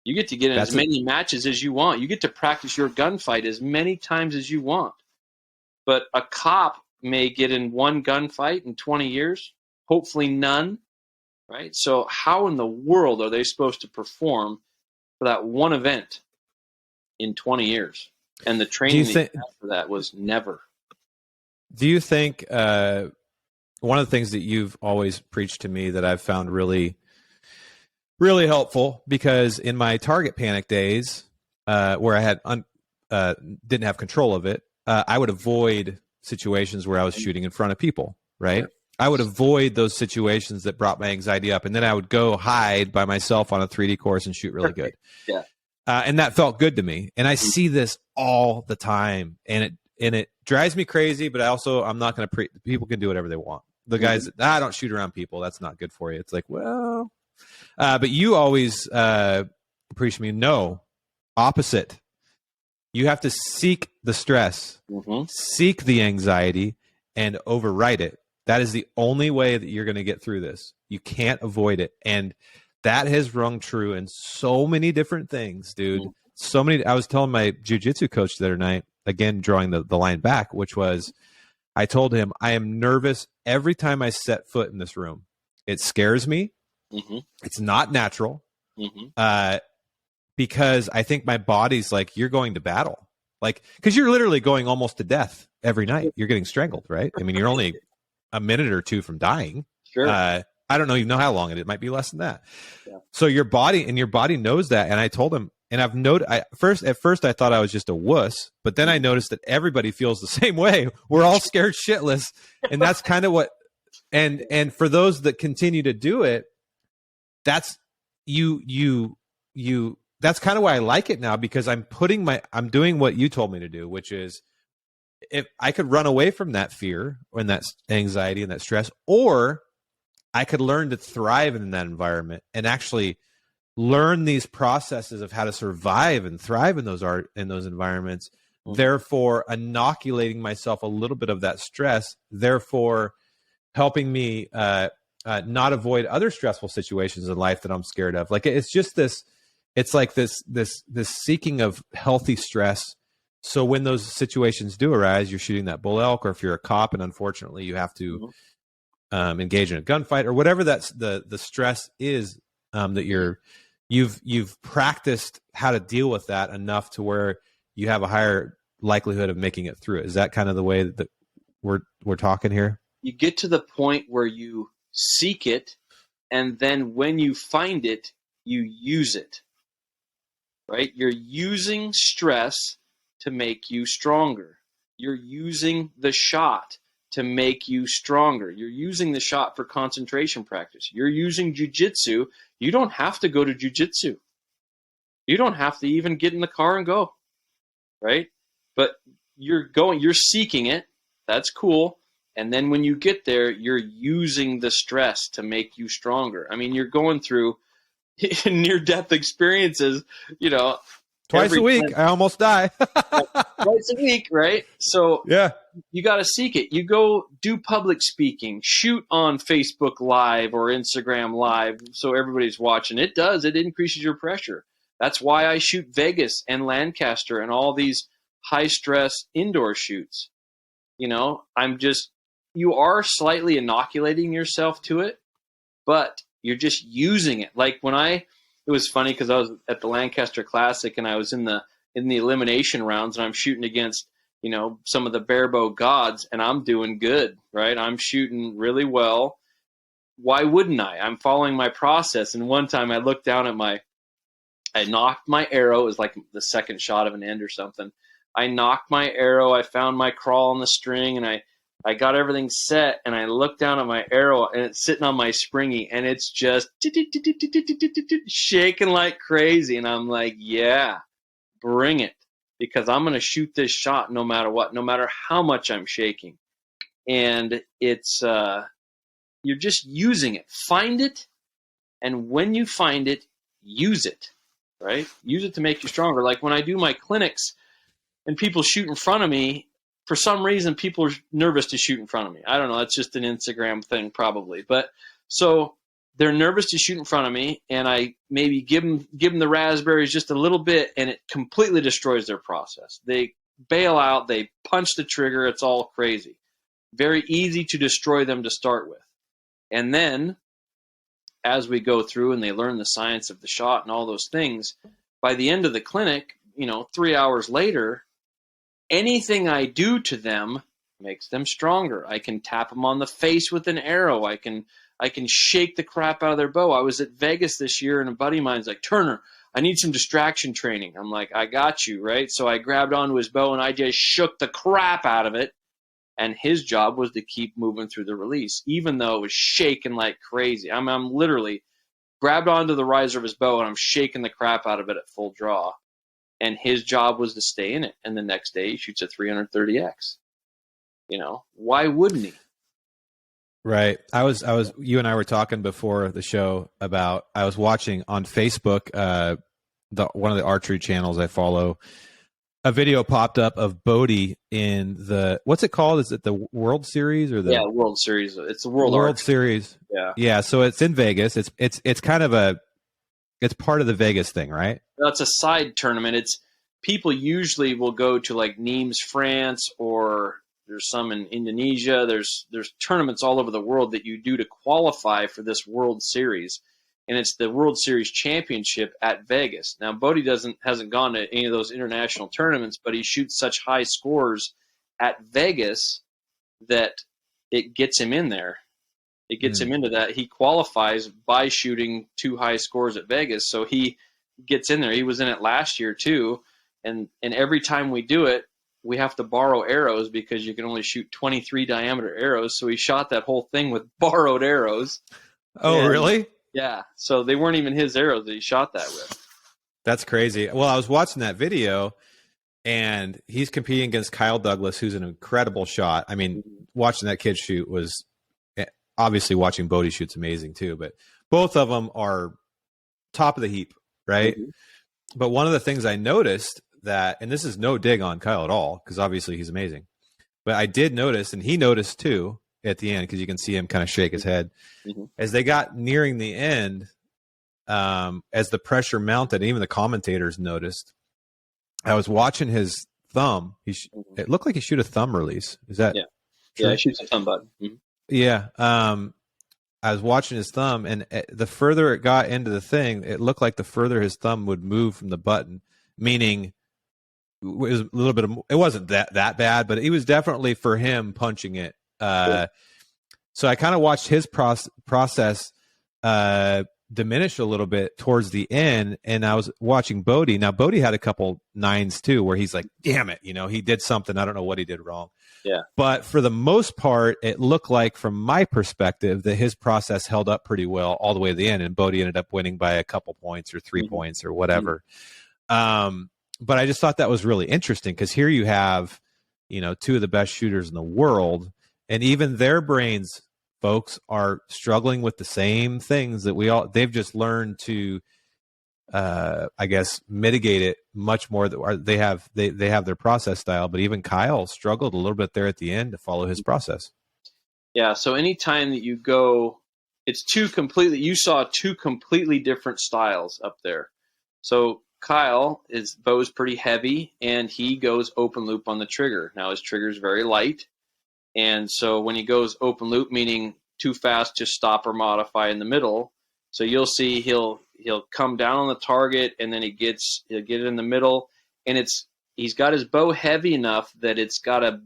You get to get in as many matches as you want. You get to practice your gunfight as many times as you want. But a cop may get in 1 gunfight in 20 years. Hopefully none, right? So how in the world are they supposed to perform for that one event in 20 years? And the training for that was never. Do you think one of the things that you've always preached to me that I've found really, really helpful, because in my target panic days where I had didn't have control of it, I would avoid situations where I was shooting in front of people, right? Sure. I would avoid those situations that brought my anxiety up, and then I would go hide by myself on a 3D course and shoot really good. Yeah. And that felt good to me. And I see this all the time, and it drives me crazy. But I'm not going to people can do whatever they want. The guys that I don't shoot around people. That's not good for you. It's like, well, but you always appreciate me. No, opposite. You have to seek the stress, seek the anxiety, and override it. That is the only way that you're going to get through this. You can't avoid it. And that has rung true in so many different things, dude. So many. I was telling my jiu-jitsu coach the other night, again, drawing the line back, which was, I told him, I am nervous every time I set foot in this room. It scares me. It's not natural. Because I think my body's like, you're going to battle. Like, because you're literally going almost to death every night. You're getting strangled, right? I mean, you're only a minute or two from dying. Sure. I don't know even know how long it might be less than that. Yeah. So your body knows that. And I told him, and I've noted, at first I thought I was just a wuss, but then I noticed that everybody feels the same way. We're all scared shitless. And that's kind of what, and for those that continue to do it, that's that's kind of why I like it now, because I'm doing what you told me to do, which is, if I could run away from that fear and that anxiety and that stress, or I could learn to thrive in that environment and actually learn these processes of how to survive and thrive in those environments, therefore inoculating myself a little bit of that stress, therefore helping me not avoid other stressful situations in life that I'm scared of. Like, it's just this, it's like this seeking of healthy stress. So when those situations do arise, you're shooting that bull elk, or if you're a cop and unfortunately you have to engage in a gunfight, or whatever that's the stress is, that you've practiced how to deal with that enough to where you have a higher likelihood of making it through it. Is that kind of the way that we're talking here? You get to the point where you seek it, and then when you find it, you use it. Right? You're using stress to make you stronger. You're using the shot to make you stronger. You're using the shot for concentration practice. You're using jiu-jitsu. You don't have to go to jiu-jitsu. You don't have to even get in the car and go. Right? But you're seeking it. That's cool. And then when you get there, you're using the stress to make you stronger. I mean, you're going through near-death experiences, twice a week. I almost die. Twice a week, right? So yeah, you got to seek it. You go do public speaking, shoot on Facebook Live or Instagram Live, so everybody's watching. It increases your pressure. That's why I shoot Vegas and Lancaster and all these high-stress indoor shoots. You are slightly inoculating yourself to it, but you're just using it. Like it was funny because I was at the Lancaster Classic and I was in the elimination rounds, and I'm shooting against, some of the barebow gods, and I'm doing good, right? I'm shooting really well. Why wouldn't I? I'm following my process. And one time I looked down at I knocked my arrow. It was like the second shot of an end or something. I knocked my arrow. I found my crawl on the string, and I got everything set, and I looked down at my arrow, and it's sitting on my springy, and it's just shaking like crazy. And I'm like, yeah, bring it, because I'm going to shoot this shot no matter what, no matter how much I'm shaking. And it's you're just using it. Find it, and when you find it, use it, right? Use it to make you stronger. Like when I do my clinics and people shoot in front of me, for some reason, people are nervous to shoot in front of me. I don't know. It's just an Instagram thing probably. But so they're nervous to shoot in front of me, and I maybe give them the raspberries just a little bit, and it completely destroys their process. They bail out. They punch the trigger. It's all crazy. Very easy to destroy them to start with. And then as we go through and they learn the science of the shot and all those things, by the end of the clinic, 3 hours later, anything I do to them makes them stronger. I can tap them on the face with an arrow. I can shake the crap out of their bow. I was at Vegas this year, and a buddy of mine's like, Turner, I need some distraction training. I'm like, I got you, right? So I grabbed onto his bow, and I just shook the crap out of it And his job was to keep moving through the release, even though it was shaking like crazy. I'm literally grabbed onto the riser of his bow, and I'm shaking the crap out of it at full draw. And his job was to stay in it. And the next day, he shoots a 330X. Why wouldn't he? Right. You and I were talking before the show about, I was watching on Facebook, one of the archery channels I follow. A video popped up of Bodie in what's it called? Is it the World Series or the World Series? It's the World Archery Series. Yeah. Yeah. So it's in Vegas. It's kind of it's part of the Vegas thing, right? That's a side tournament. It's people usually will go to like Nimes, France, or there's some in Indonesia. There's tournaments all over the world that you do to qualify for this World Series. And it's the World Series Championship at Vegas. Now, Bodie hasn't gone to any of those international tournaments, but he shoots such high scores at Vegas that it gets him in there. It gets him into that. He qualifies by shooting 2 high scores at Vegas, so he gets in there. He was in it last year too, and every time we do it, we have to borrow arrows because you can only shoot 23 diameter arrows. So he shot that whole thing with borrowed arrows. Oh, really? Yeah, so they weren't even his arrows that he shot that with. That's crazy. Well, I was watching that video, and he's competing against Kyle Douglas, who's an incredible shot. I mean, watching that kid shoot was obviously watching Bodie shoot's amazing too, but both of them are top of the heap, right? Mm-hmm. But one of the things I noticed and this is no dig on Kyle at all, because obviously he's amazing, but I did notice, and he noticed too, at the end, because you can see him kind of shake his head as they got nearing the end, as the pressure mounted. Even the commentators noticed. I was watching his thumb. It looked like he shoot a thumb release. Is that true? Yeah, he shoots a thumb button. Yeah. I was watching his thumb, and the further it got into the thing, it looked like the further his thumb would move from the button, meaning it was a little bit it wasn't that bad, but it was definitely for him punching it. So I kind of watched his process diminish a little bit towards the end, and I was watching Bodie. Now, Bodie had a couple 9s too, where he's like, damn it, he did something. I don't know what he did wrong. Yeah. But for the most part, it looked like, from my perspective, that his process held up pretty well all the way to the end, and Bodie ended up winning by a couple points or 3 points or whatever. But I just thought that was really interesting, because here you have, 2 of the best shooters in the world, and even their brains, folks, are struggling with the same things that they've just learned to, I guess, mitigate it much more. They have their process style, but even Kyle struggled a little bit there at the end to follow his process. Yeah. So anytime that you go, you saw 2 completely different styles up there. So his bow's pretty heavy, and he goes open loop on the trigger. Now his trigger is very light. And so when he goes open loop, meaning too fast to stop or modify in the middle, so you'll see he'll come down on the target, and then he'll get it in the middle, and he's got his bow heavy enough that it's got to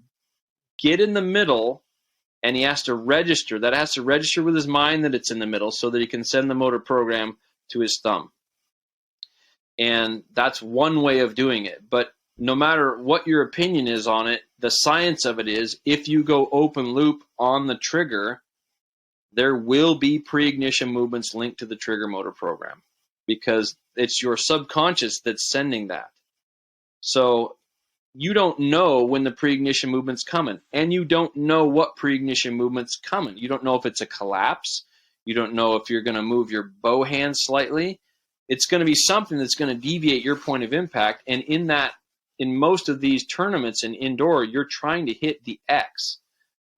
get in the middle, and he has to register. That has to register with his mind that it's in the middle, so that he can send the motor program to his thumb. And that's one way of doing it. But no matter what your opinion is on it, the science of it is, if you go open loop on the trigger, there will be pre-ignition movements linked to the trigger motor program, because it's your subconscious that's sending that. So you don't know when the pre-ignition movement's coming, and you don't know what pre-ignition movement's coming. You don't know if it's a collapse. You don't know if you're going to move your bow hand slightly. It's going to be something that's going to deviate your point of impact. And in most of these tournaments in indoor, you're trying to hit the X.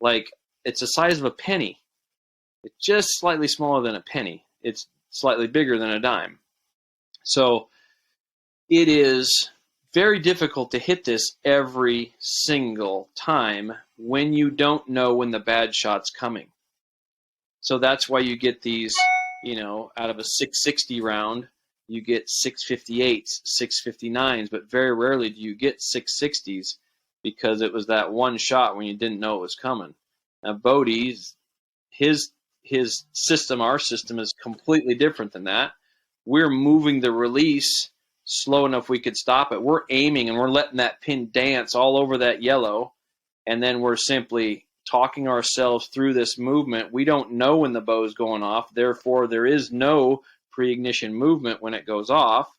Like, it's the size of a penny. It's just slightly smaller than a penny. It's slightly bigger than a dime. So it is very difficult to hit this every single time when you don't know when the bad shot's coming. So that's why you get these, out of a 660 round, you get 658s, 659s, but very rarely do you get 660s, because it was that one shot when you didn't know it was coming. Now, Bodie's, his system, our system, is completely different than that. We're moving the release slow enough we could stop it. We're aiming, and we're letting that pin dance all over that yellow, and then we're simply talking ourselves through this movement. We don't know when the bow is going off. Therefore, there is no pre-ignition movement when it goes off.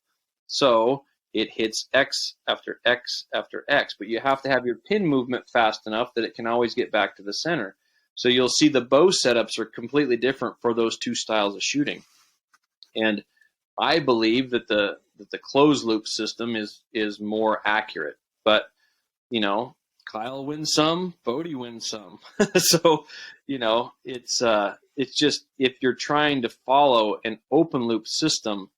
So it hits X after X after X. But you have to have your pin movement fast enough that it can always get back to the center. So you'll see the bow setups are completely different for those two styles of shooting. And I believe that the closed loop system is more accurate. But, you know, Kyle wins some, Bodie wins some. So, you know, it's just, if you're trying to follow an open loop system,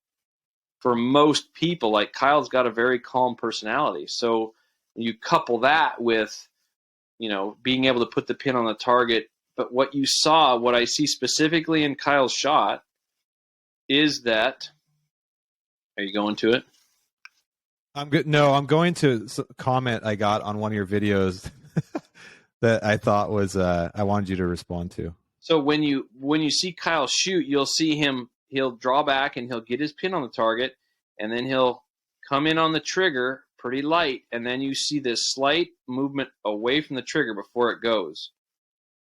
for most people, like Kyle's got a very calm personality. So you couple that with, you know, being able to put the pin on the target. But what you saw, what I see specifically in Kyle's shot is that, are you going to it? I'm good. No, I'm going to comment I got on one of your videos that I thought was I wanted you to respond to. So when you see Kyle shoot, you'll see him. He'll draw back and he'll get his pin on the target, and then he'll come in on the trigger pretty light, and then you see this slight movement away from the trigger before it goes,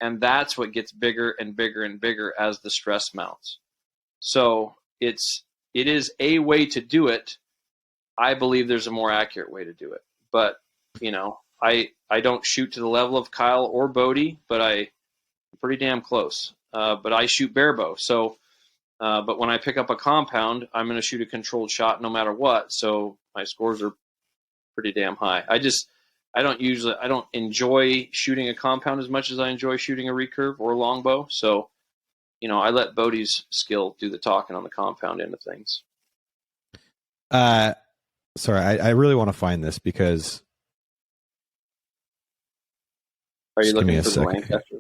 and that's what gets bigger and bigger and bigger as the stress mounts. So it is a way to do it. I believe there's a more accurate way to do it. But, you know, I don't shoot to the level of Kyle or Bodie, but I'm pretty damn close. But I shoot bare bow. So, but when I pick up a compound, I'm going to shoot a controlled shot no matter what. So my scores are pretty damn high. I don't enjoy shooting a compound as much as I enjoy shooting a recurve or a longbow. So, you know, I let Bodie's skill do the talking on the compound end of things. Sorry, I really want to find this because. Are you looking for the Lancaster?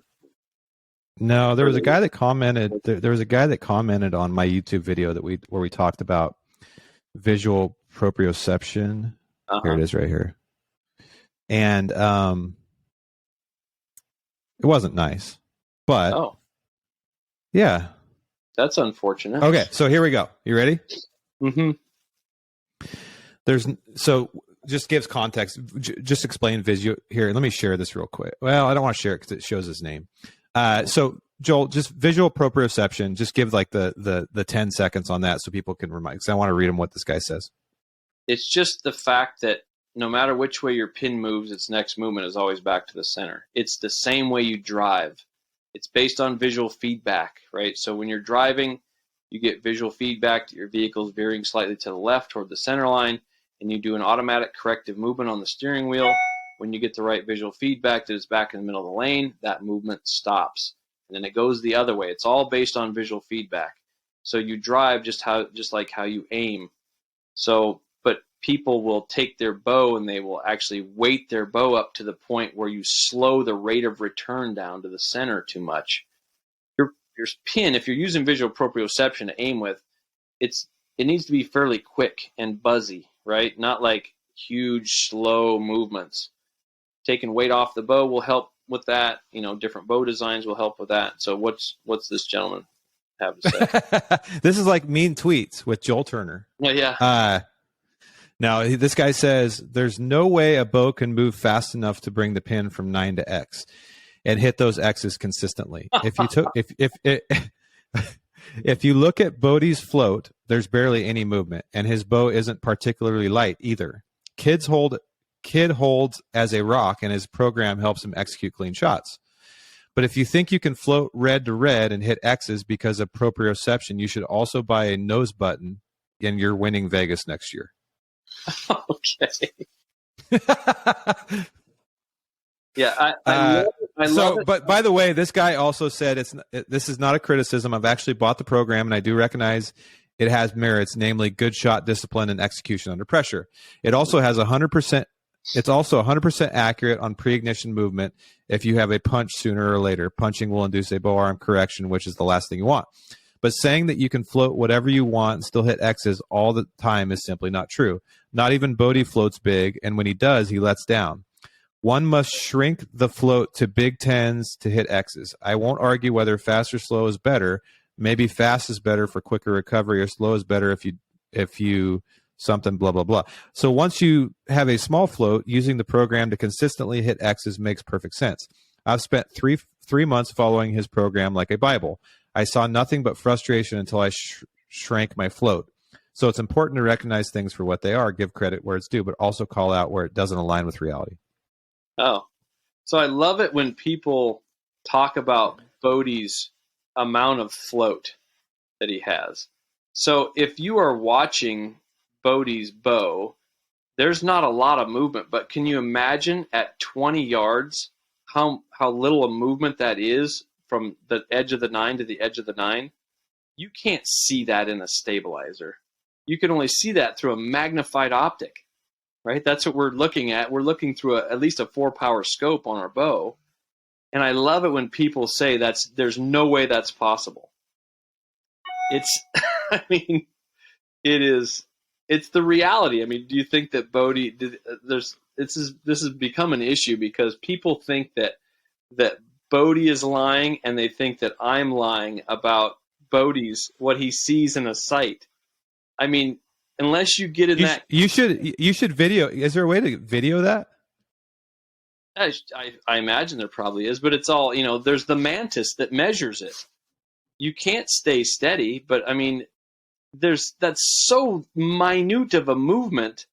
No, there was a guy that commented. There was a guy that commented on my YouTube video where we talked about visual proprioception. Here it is, right here. And it wasn't nice, but yeah, that's unfortunate. Okay, so here we go. You ready? Mm-hmm. Just gives context. Just explain visual here. Let me share this real quick. Well, I don't want to share it because it shows his name. So Joel, just visual proprioception. Just give like the 10 seconds on that so people can remind. Because I want to read them what this guy says. It's just the fact that no matter which way your pin moves, its next movement is always back to the center. It's the same way you drive. It's based on visual feedback, right? So when you're driving, you get visual feedback that your vehicle's veering slightly to the left toward the center line, and you do an automatic corrective movement on the steering wheel. When you get the right visual feedback that it's back in the middle of the lane, that movement stops. And then it goes the other way. It's all based on visual feedback. So you drive just like how you aim. So, but people will take their bow and they will actually weight their bow up to the point where you slow the rate of return down to the center too much. Your pin, if you're using visual proprioception to aim with, it needs to be fairly quick and buzzy, right? Not like huge, slow movements. Taking weight off the bow will help with that. You know, different bow designs will help with that. So what's this gentleman have to say? This is like Mean Tweets with Joel Turner. Yeah. Now, this guy says, there's no way a bow can move fast enough to bring the pin from 9 to X and hit those X's consistently. If you look at Bodie's float, there's barely any movement, and his bow isn't particularly light either. Kid holds as a rock, and his program helps him execute clean shots. But if you think you can float red to red and hit X's because of proprioception, you should also buy a nose button, and you're winning Vegas next year. Okay. Yeah, I love it. But by the way, this guy also said this is not a criticism. I've actually bought the program, and I do recognize it has merits, namely good shot discipline and execution under pressure. It also has 100%. It's also 100% accurate on pre-ignition movement. If you have a punch sooner or later, punching will induce a bow arm correction, which is the last thing you want. But saying that you can float whatever you want and still hit X's all the time is simply not true. Not even Bodie floats big, and when he does, he lets down. One must shrink the float to big tens to hit X's. I won't argue whether fast or slow is better. Maybe fast is better for quicker recovery, or slow is better if you something, blah, blah, blah. So once you have a small float, using the program to consistently hit X's makes perfect sense. I've spent three months following his program like a Bible. I saw nothing but frustration until I shrank my float. So it's important to recognize things for what they are, give credit where it's due, but also call out where it doesn't align with reality. Oh, so I love it when people talk about Bodhi's amount of float that he has. So if you are watching Bodhi's bow, there's not a lot of movement, but can you imagine at 20 yards how little a movement that is from the edge of the 9 to the edge of the 9? You can't see that in a stabilizer. You can only see that through a magnified optic, right? That's what we're looking at. We're looking through at least a 4-power scope on our bow. And I love it when people say there's no way that's possible. It's, I mean, it's the reality. I mean, do you think that Bodhi, this has become an issue because people think that Bodhi is lying, and they think that I'm lying about Bodhi's, what he sees in a sight. I mean, unless you get in you should video. Is there a way to video that? I imagine there probably is, but it's all, there's the mantis that measures it. You can't stay steady, but I mean, that's so minute of a movement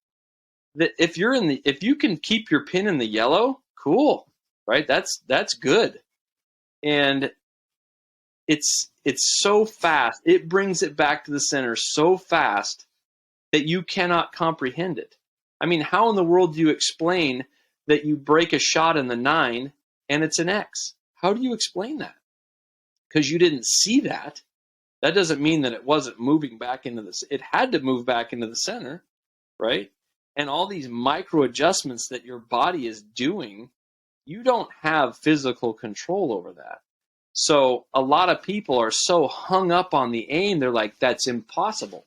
that if you can keep your pin in the yellow, cool, right? That's good. And it's so fast. It brings it back to the center so fast that you cannot comprehend it. I mean, how in the world do you explain that you break a shot in the 9 and it's an X? How do you explain that? Because you didn't see that. That doesn't mean that it wasn't moving back into it had to move back into the center, right? And all these micro adjustments that your body is doing, you don't have physical control over that. So a lot of people are so hung up on the aim, they're like, that's impossible.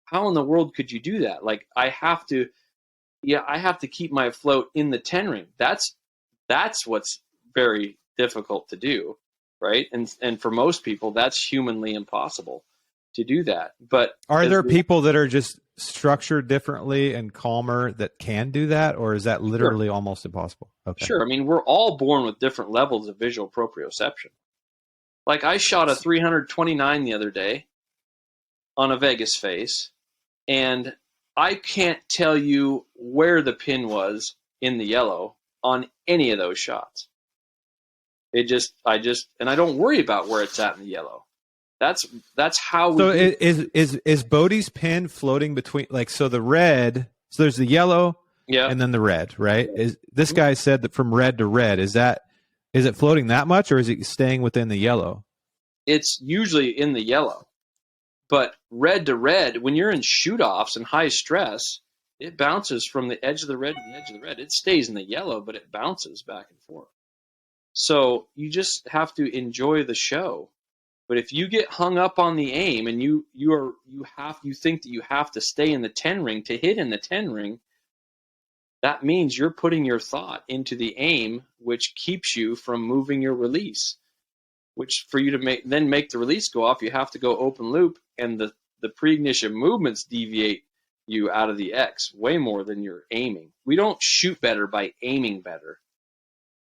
How in the world could you do that? Like, I have to keep my float in the 10 ring. That's what's very difficult to do, right? And for most people, that's humanly impossible to do that. But are there people that are just structured differently and calmer that can do that, or is that literally almost impossible? Okay. Sure. I mean, we're all born with different levels of visual proprioception. Like, I shot a 329 the other day on a Vegas face, and I can't tell you where the pin was in the yellow on any of those shots. And I don't worry about where it's at in the yellow. That's how we. So is Bodhi's pin floating between, like, so the red? So there's the yellow, yeah, and then the red, right? Is this guy said that from red to red? Is it floating that much, or is it staying within the yellow? It's usually in the yellow. But red to red, when you're in shoot-offs and high stress, it bounces from the edge of the red to the edge of the red. It stays in the yellow, but it bounces back and forth. So you just have to enjoy the show. But if you get hung up on the aim and you think that you have to stay in the 10 ring to hit in the 10 ring, that means you're putting your thought into the aim, which keeps you from moving your release. Which, for you to make the release go off, you have to go open loop, and the pre-ignition movements deviate you out of the X way more than you're aiming. We don't shoot better by aiming better.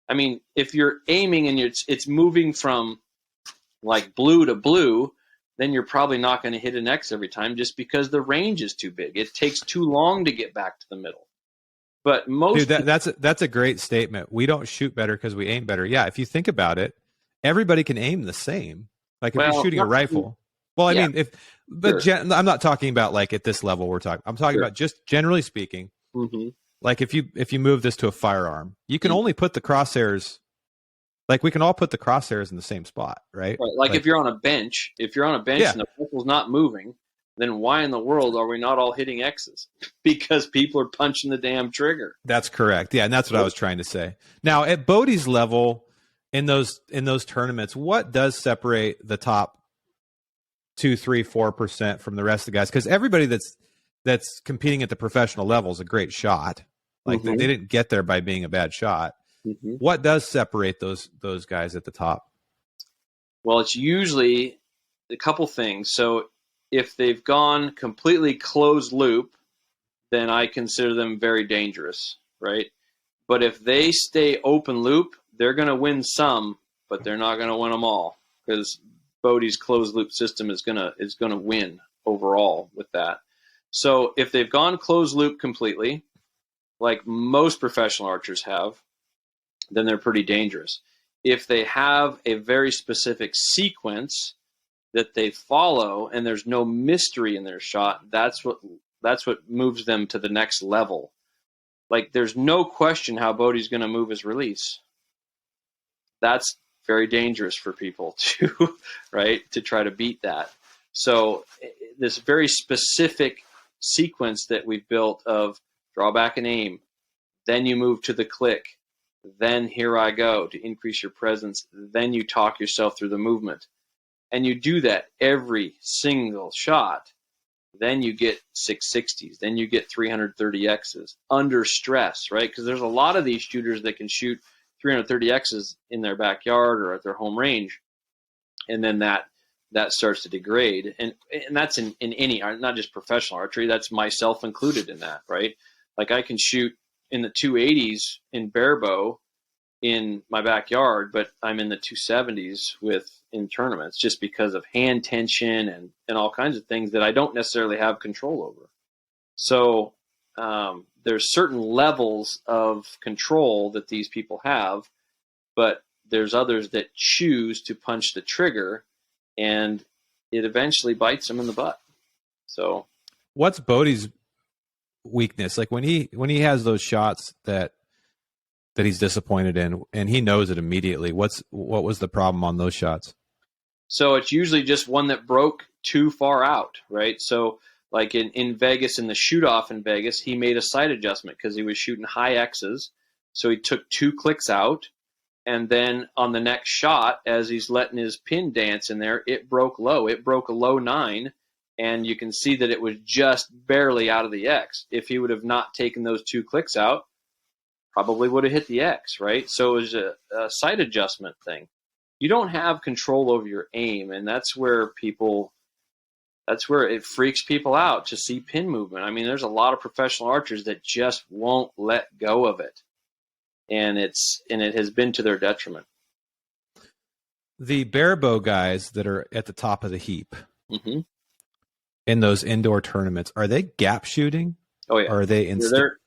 I mean, if you're aiming and it's moving from like blue to blue, then you're probably not going to hit an X every time just because the range is too big. It takes too long to get back to the middle. But most that's a great statement. We don't shoot better because we aim better. Yeah, if you think about it, everybody can aim the same. Like if you're shooting a rifle. Well, I mean, I'm not talking about like at this level I'm talking about just generally speaking. Mm-hmm. Like if you move this to a firearm, you can only put the crosshairs. Like we can all put the crosshairs in the same spot, right? Like if you're on a bench, and the rifle's not moving, then why in the world are we not all hitting X's? Because people are punching the damn trigger. That's correct. Yeah, and that's what I was trying to say. Now at Bodhi's level, in those tournaments, what does separate the top 2, 3, 4% from the rest of the guys? Because everybody that's competing at the professional level is a great shot. Like they didn't get there by being a bad shot. Mm-hmm. What does separate those guys at the top? Well, it's usually a couple things. So if they've gone completely closed loop then I consider them very dangerous, right? But if they stay open loop, they're going to win some, but they're not going to win them all, because Bodie's closed loop system is going to win overall with that. So if they've gone closed loop completely, like most professional archers have, then they're pretty dangerous. If they have a very specific sequence that they follow and there's no mystery in their shot, that's what moves them to the next level. Like, there's no question how Bodie's going to move his release. That's very dangerous for people to, right, to try to beat that. So this very specific sequence that we've built of draw back and aim, then you move to the click, then here I go to increase your presence, then you talk yourself through the movement. And you do that every single shot, then you get 660s, then you get 330Xs under stress, right? Because there's a lot of these shooters that can shoot 330Xs in their backyard or at their home range, and then that starts to degrade. And that's in any art, not just professional archery, that's myself included in that, right? Like, I can shoot in the 280s in bare bow in my backyard, but I'm in the 270s in tournaments just because of hand tension and all kinds of things that I don't necessarily have control over. So there's certain levels of control that these people have, but there's others that choose to punch the trigger, and it eventually bites them in the butt. So what's Bodie's weakness? Like, when he has those shots that he's disappointed in, and he knows it immediately, what was the problem on those shots? So it's usually just one that broke too far out, right? So like in Vegas, in the shoot-off in Vegas, he made a sight adjustment because he was shooting high X's. So he took 2 clicks out, and then on the next shot, as he's letting his pin dance in there, it broke low. It broke a low 9, and you can see that it was just barely out of the X. If he would have not taken those 2 clicks out, probably would have hit the X, right? So it was a sight adjustment thing. You don't have control over your aim, and that's where it freaks people out to see pin movement. I mean, there's a lot of professional archers that just won't let go of it, and it has been to their detriment. The bare bow guys that are at the top of the heap mm-hmm. in those indoor tournaments, are they gap shooting? Oh yeah. Or are they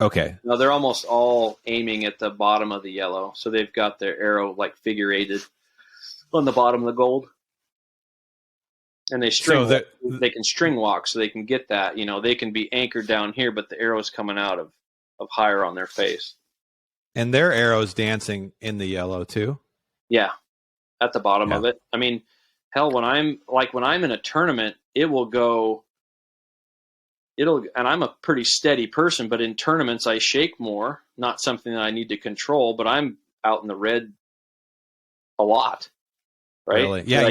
okay? No, they're almost all aiming at the bottom of the yellow, so they've got their arrow like figure eighted on the bottom of the gold, and they they can string walk, so they can get that. They can be anchored down here, but the arrow's coming out of higher on their face, and their arrow's dancing in the yellow too. Yeah, at the bottom of it. I mean, hell, when I'm in a tournament, and I'm a pretty steady person, but in tournaments I shake more, not something that I need to control, but I'm out in the red a lot. Right? Really? Yeah,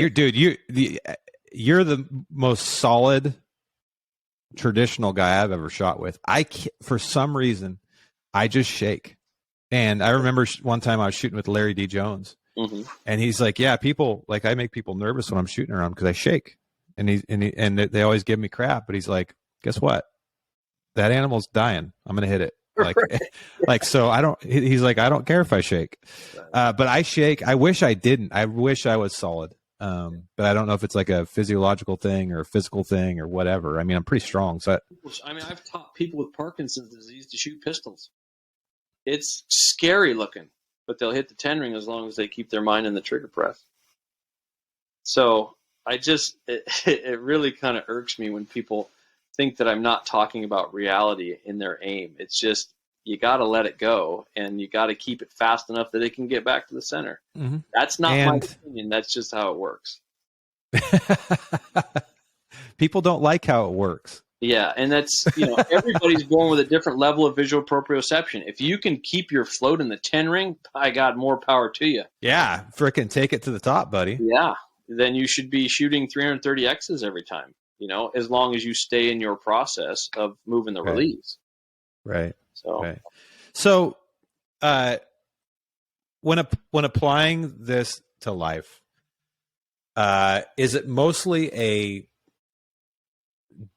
you're the most solid traditional guy I've ever shot with. For some reason, I just shake. And I remember one time I was shooting with Larry D. Jones, mm-hmm. and he's like, "Yeah, people like I make people nervous when I'm shooting around because I shake." And they always give me crap, but he's like, "Guess what? That animal's dying. I'm gonna hit it." Like, so I don't. He's like, "I don't care if I shake," but I shake. I wish I didn't. I wish I was solid. But I don't know if it's like a physiological thing or a physical thing or whatever. I mean, I'm pretty strong. So I've taught people with Parkinson's disease to shoot pistols. It's scary looking, but they'll hit the 10 ring as long as they keep their mind in the trigger press. So it really kind of irks me when people think that I'm not talking about reality in their aim. It's just, you got to let it go, and you got to keep it fast enough that it can get back to the center. Mm-hmm. That's not my opinion. That's just how it works. People don't like how it works. Yeah, and that's, everybody's born with a different level of visual proprioception. If you can keep your float in the 10 ring, by God, more power to you. Yeah, frickin' take it to the top, buddy. Yeah, then you should be shooting 330Xs every time, as long as you stay in your process of moving the release. Right. So, So when applying this to life, is it mostly a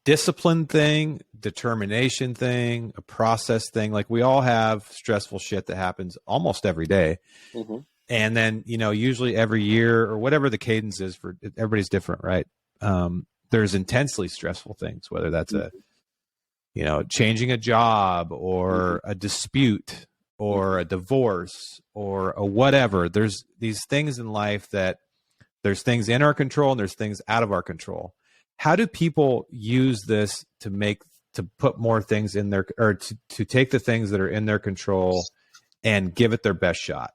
discipline thing? determination thing, a process thing. Like we all have stressful shit that happens almost every day. Mm-hmm. And then, usually every year or whatever the cadence is for everybody's different, right? There's intensely stressful things, whether that's changing a job or a dispute or a divorce or a whatever. There's these things in life that there's things in our control and there's things out of our control. How do people use this to put more things in their, or to take the things that are in their control and give it their best shot?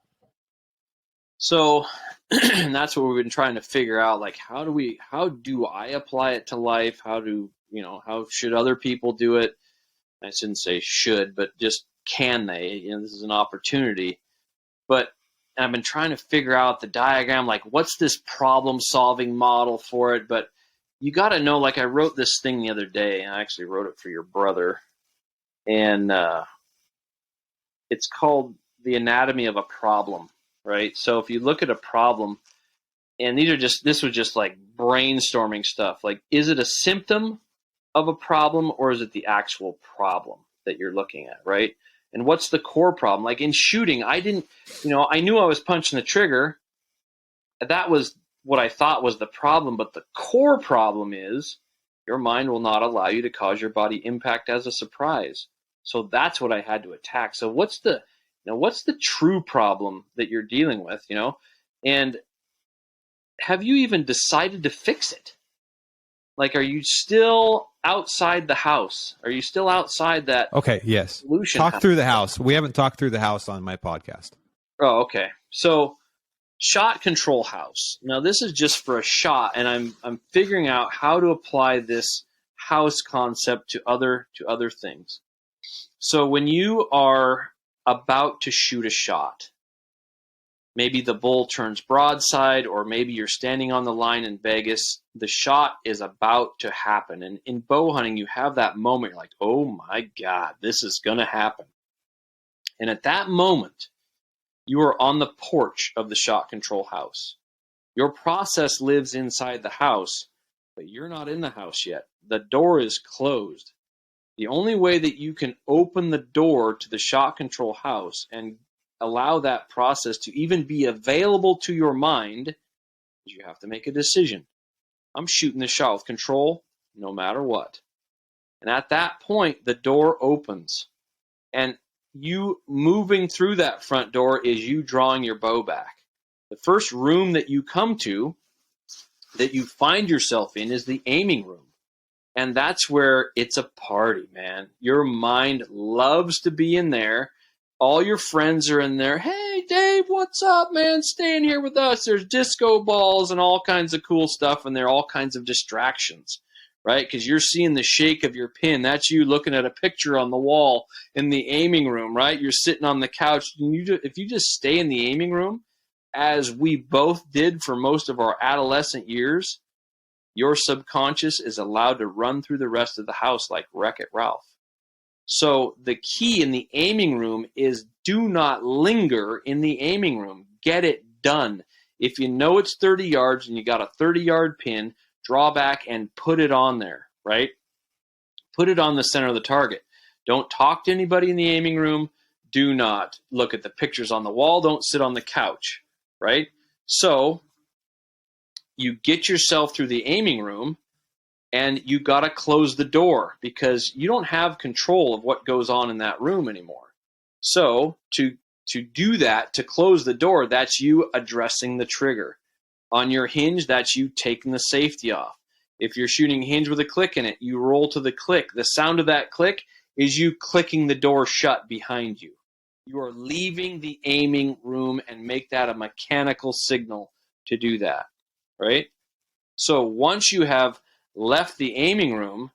So that's what we've been trying to figure out. Like, how do I apply it to life? How should other people do it? I shouldn't say should, but just can they? This is an opportunity. But I've been trying to figure out the diagram, like what's this problem-solving model for it? But you got to know, like I wrote this thing the other day, and I actually wrote it for your brother. And it's called The Anatomy of a Problem, right? So if you look at a problem, and this was just like brainstorming stuff. Like, is it a symptom of a problem or is it the actual problem that you're looking at, right? And what's the core problem? Like in shooting, I knew I was punching the trigger. That was what I thought was the problem, but the core problem is your mind will not allow you to cause your body impact as a surprise. So that's what I had to attack. So what's the true problem that you're dealing with, and have you even decided to fix it? Like, are you still outside the house? Are you still outside that? Okay, yes. Solution Talk house? through the house. We haven't talked through the house on my podcast. Oh, okay. So, shot control house. Now, this is just for a shot, and I'm figuring out how to apply this house concept to other things. So, when you are about to shoot a shot, maybe the bull turns broadside, or maybe you're standing on the line in Vegas. The shot is about to happen. And in bow hunting, you have that moment. You're like, oh my God, this is going to happen. And at that moment, you are on the porch of the shot control house. Your process lives inside the house, but you're not in the house yet. The door is closed. The only way that you can open the door to the shot control house and allow that process to even be available to your mind is you have to make a decision. I'm shooting the shot with control no matter what. And at that point, the door opens. And you moving through that front door is you drawing your bow back. The first room that you come to, that you find yourself in, is the aiming room. And that's where it's a party, man. Your mind loves to be in there. All your friends are in there. Hey, Dave, what's up, man? Stay in here with us. There's disco balls and all kinds of cool stuff, and there are all kinds of distractions, right? Because you're seeing the shake of your pin. That's you looking at a picture on the wall in the aiming room, right? You're sitting on the couch. And if you just stay in the aiming room, as we both did for most of our adolescent years, your subconscious is allowed to run through the rest of the house like Wreck-It Ralph. So the key in the aiming room is do not linger in the aiming room. Get it done. If you know it's 30 yards and you got a 30-yard pin, draw back and put it on there, right? Put it on the center of the target. Don't talk to anybody in the aiming room. Do not look at the pictures on the wall. Don't sit on the couch, right? So you get yourself through the aiming room, and you got to close the door because you don't have control of what goes on in that room anymore. So to do that, to close the door, that's you addressing the trigger. On your hinge, that's you taking the safety off. If you're shooting hinge with a click in it, you roll to the click. The sound of that click is you clicking the door shut behind you. You are leaving the aiming room and make that a mechanical signal to do that, right? So once you have left the aiming room,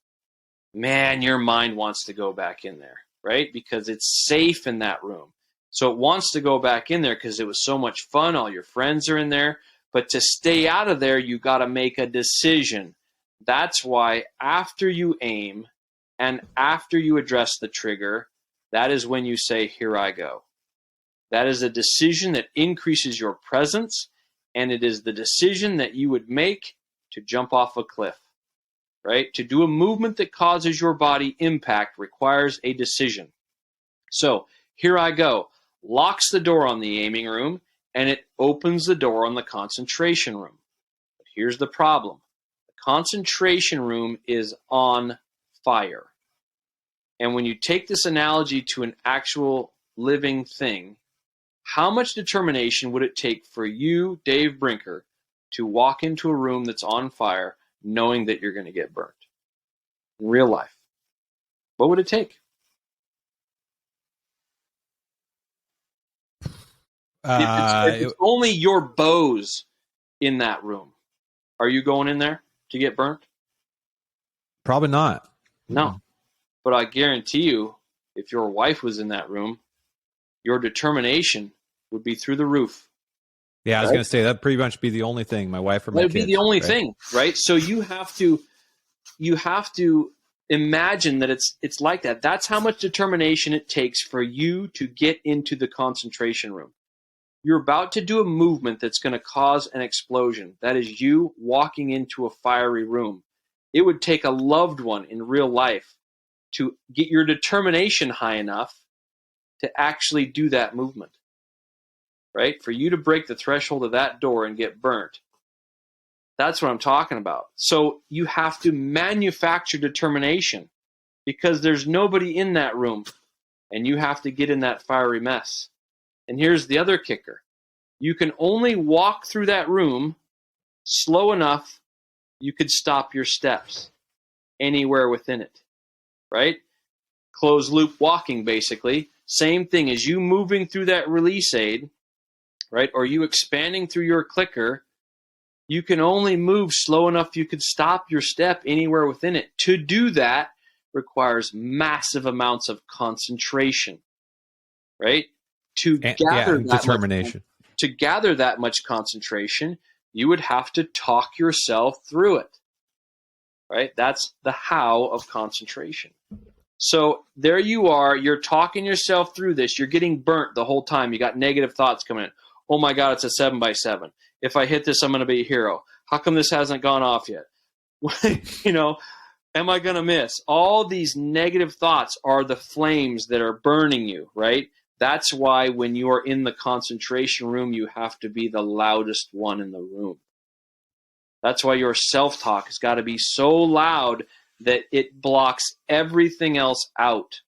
man, your mind wants to go back in there, right? Because it's safe in that room. So it wants to go back in there because it was so much fun. All your friends are in there. But to stay out of there, you got to make a decision. That's why after you aim and after you address the trigger, that is when you say, here I go. That is a decision that increases your presence, and it is the decision that you would make to jump off a cliff. right? To do a movement that causes your body impact requires a decision. So here I go. Locks the door on the aiming room, and it opens the door on the concentration room. But here's the problem. The concentration room is on fire. And when you take this analogy to an actual living thing, how much determination would it take for you, Dave Brinker, to walk into a room that's on fire knowing that you're going to get burnt in real life? What would it take? If it's only your bows in that room, are you going in there to get burnt? Probably not. No. But I guarantee you, if your wife was in that room, your determination would be through the roof. Yeah, I was going to say that'd pretty much be the only thing, my wife or my kids. That would be the only thing, right? So you have to imagine that it's like that. That's how much determination it takes for you to get into the concentration room. You're about to do a movement that's going to cause an explosion. That is you walking into a fiery room. It would take a loved one in real life to get your determination high enough to actually do that movement, right? For you to break the threshold of that door and get burnt. That's what I'm talking about. So you have to manufacture determination because there's nobody in that room and you have to get in that fiery mess. And here's the other kicker. You can only walk through that room slow enough you could stop your steps anywhere within it, right? Closed loop walking, basically. Same thing as you moving through that release aid, right? Or you expanding through your clicker, you can only move slow enough you could stop your step anywhere within it. To do that requires massive amounts of concentration, right? To gather that determination. To gather that much concentration, you would have to talk yourself through it, right? That's the how of concentration. So there you are. You're talking yourself through this. You're getting burnt the whole time. You got negative thoughts coming in. Oh my God, it's a 7x7. If I hit this, I'm going to be a hero. How come this hasn't gone off yet? Am I going to miss? All these negative thoughts are the flames that are burning you, right? That's why when you are in the concentration room, you have to be the loudest one in the room. That's why your self-talk has got to be so loud that it blocks everything else out.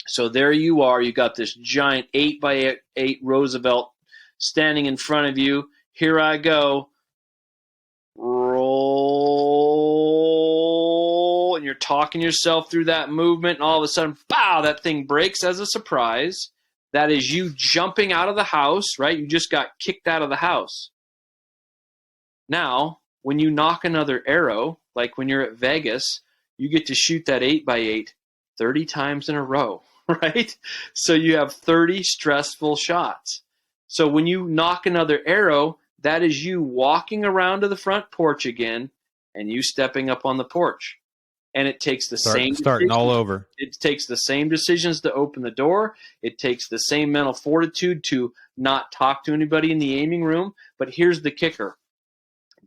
So there you are. You got this giant 8x8 Roosevelt standing in front of you. Here I go. Roll. And you're talking yourself through that movement, and all of a sudden, pow, that thing breaks as a surprise. That is you jumping out of the house, right? You just got kicked out of the house. Now, when you knock another arrow, like when you're at Vegas, you get to shoot that 8x8 30 times in a row, right? So you have 30 stressful shots. So when you knock another arrow, that is you walking around to the front porch again and you stepping up on the porch. And it takes the same starting all over. It takes the same decisions to open the door. It takes the same mental fortitude to not talk to anybody in the aiming room. But here's the kicker.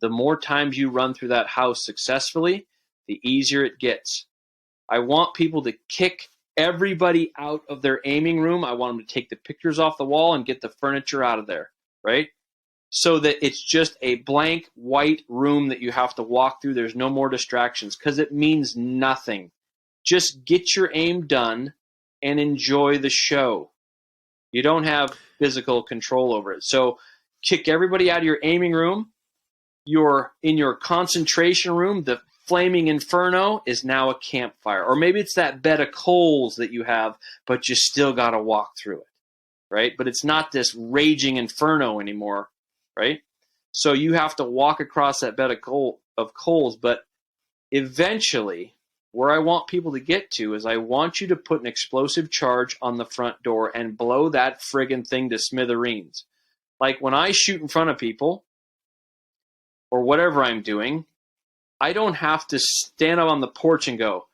The more times you run through that house successfully, the easier it gets. I want people to kick everybody out of their aiming room. I want them to take the pictures off the wall and get the furniture out of there, right? So that it's just a blank white room that you have to walk through. There's no more distractions because it means nothing. Just get your aim done and enjoy the show. You don't have physical control over it. So kick everybody out of your aiming room. You're in your concentration room. The flaming inferno is now a campfire. Or maybe it's that bed of coals that you have, but you still got to walk through it, right? But it's not this raging inferno anymore, right? So you have to walk across that bed of coals. But eventually, where I want people to get to is I want you to put an explosive charge on the front door and blow that friggin' thing to smithereens. Like when I shoot in front of people or whatever I'm doing, I don't have to stand up on the porch and go,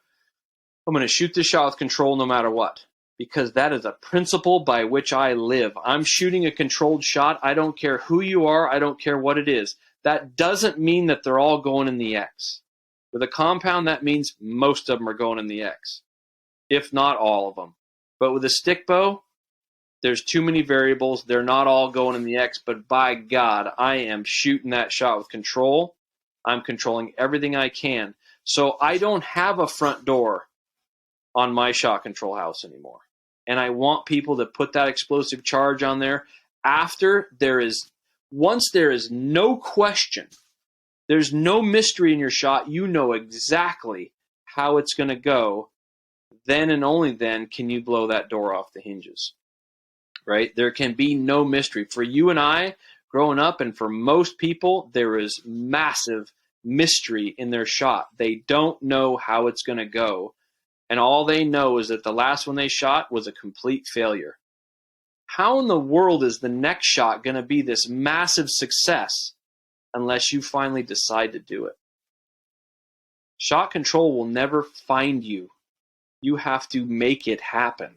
I'm going to shoot this shot with control no matter what. Because that is a principle by which I live. I'm shooting a controlled shot. I don't care who you are. I don't care what it is. That doesn't mean that they're all going in the X. With a compound, that means most of them are going in the X, if not all of them. But with a stick bow, there's too many variables. They're not all going in the X, but by God, I am shooting that shot with control. I'm controlling everything I can. So I don't have a front door on my shot control house anymore. And I want people to put that explosive charge on there once there is no question, there's no mystery in your shot, you know exactly how it's going to go, then and only then can you blow that door off the hinges. Right? There can be no mystery. For you and I, growing up, and for most people, there is massive mystery in their shot. They don't know how it's going to go. And all they know is that the last one they shot was a complete failure. How in the world is the next shot going to be this massive success unless you finally decide to do it? Shot control will never find you. You have to make it happen,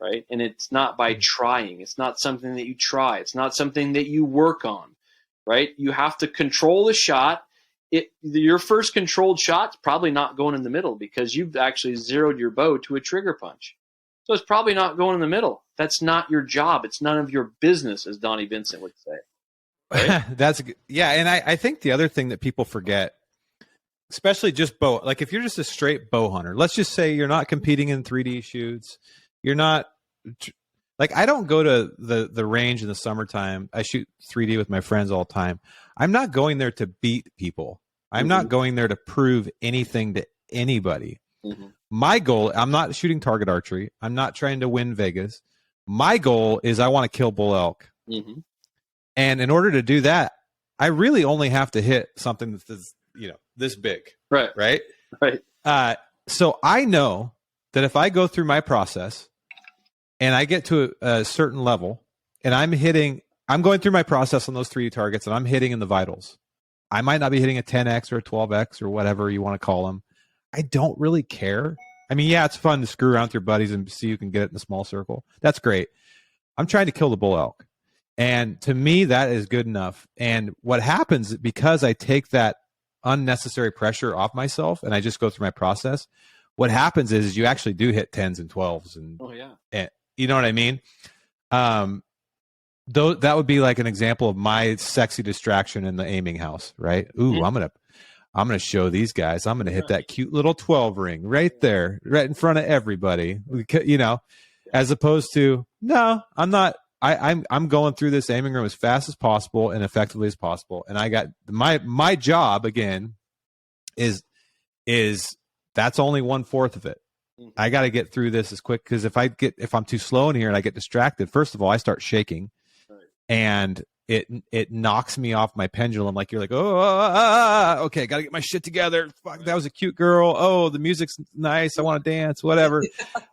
right? And it's not by trying. It's not something that you try. It's not something that you work on, right? You have to control the shot. Your first controlled shot's probably not going in the middle because you've actually zeroed your bow to a trigger punch. So it's probably not going in the middle. That's not your job. It's none of your business, as Donnie Vincent would say. Right? And I think the other thing that people forget, especially just bow, like if you're just a straight bow hunter, let's just say you're not competing in 3D shoots. You're not like, I don't go to the range in the summertime. I shoot 3D with my friends all the time. I'm not going there to beat people. I'm not going there to prove anything to anybody. My goal, I'm not shooting target archery. I'm not trying to win Vegas. My goal is I want to kill bull elk. And in order to do that, I really only have to hit something that's this big. Right. So I know that if I go through my process and I get to a certain level and I'm going through my process on those 3D targets and I'm hitting in the vitals. I might not be hitting a 10X or a 12X or whatever you want to call them. I don't really care. I mean, yeah, it's fun to screw around with your buddies and see you can get it in a small circle. That's great. I'm trying to kill the bull elk. And to me, that is good enough. And what happens, because I take that unnecessary pressure off myself and I just go through my process, what happens is you actually do hit 10s and 12s. And, and you know what I mean? Though that would be like an example of my sexy distraction in the aiming house, right? Ooh, I'm gonna show these guys. I'm gonna hit that cute little 12 ring right there, right in front of everybody. As opposed to, no, I'm not. I'm going through this aiming room as fast as possible and effectively as possible. And I got my job again is that's only 1/4 of it. I got to get through this as quick, because if I'm too slow in here and I get distracted, first of all, I start shaking. And it knocks me off my pendulum. Like you're like, okay, got to get my shit together. Fuck, that was a cute girl. Oh, the music's nice. I want to dance, whatever.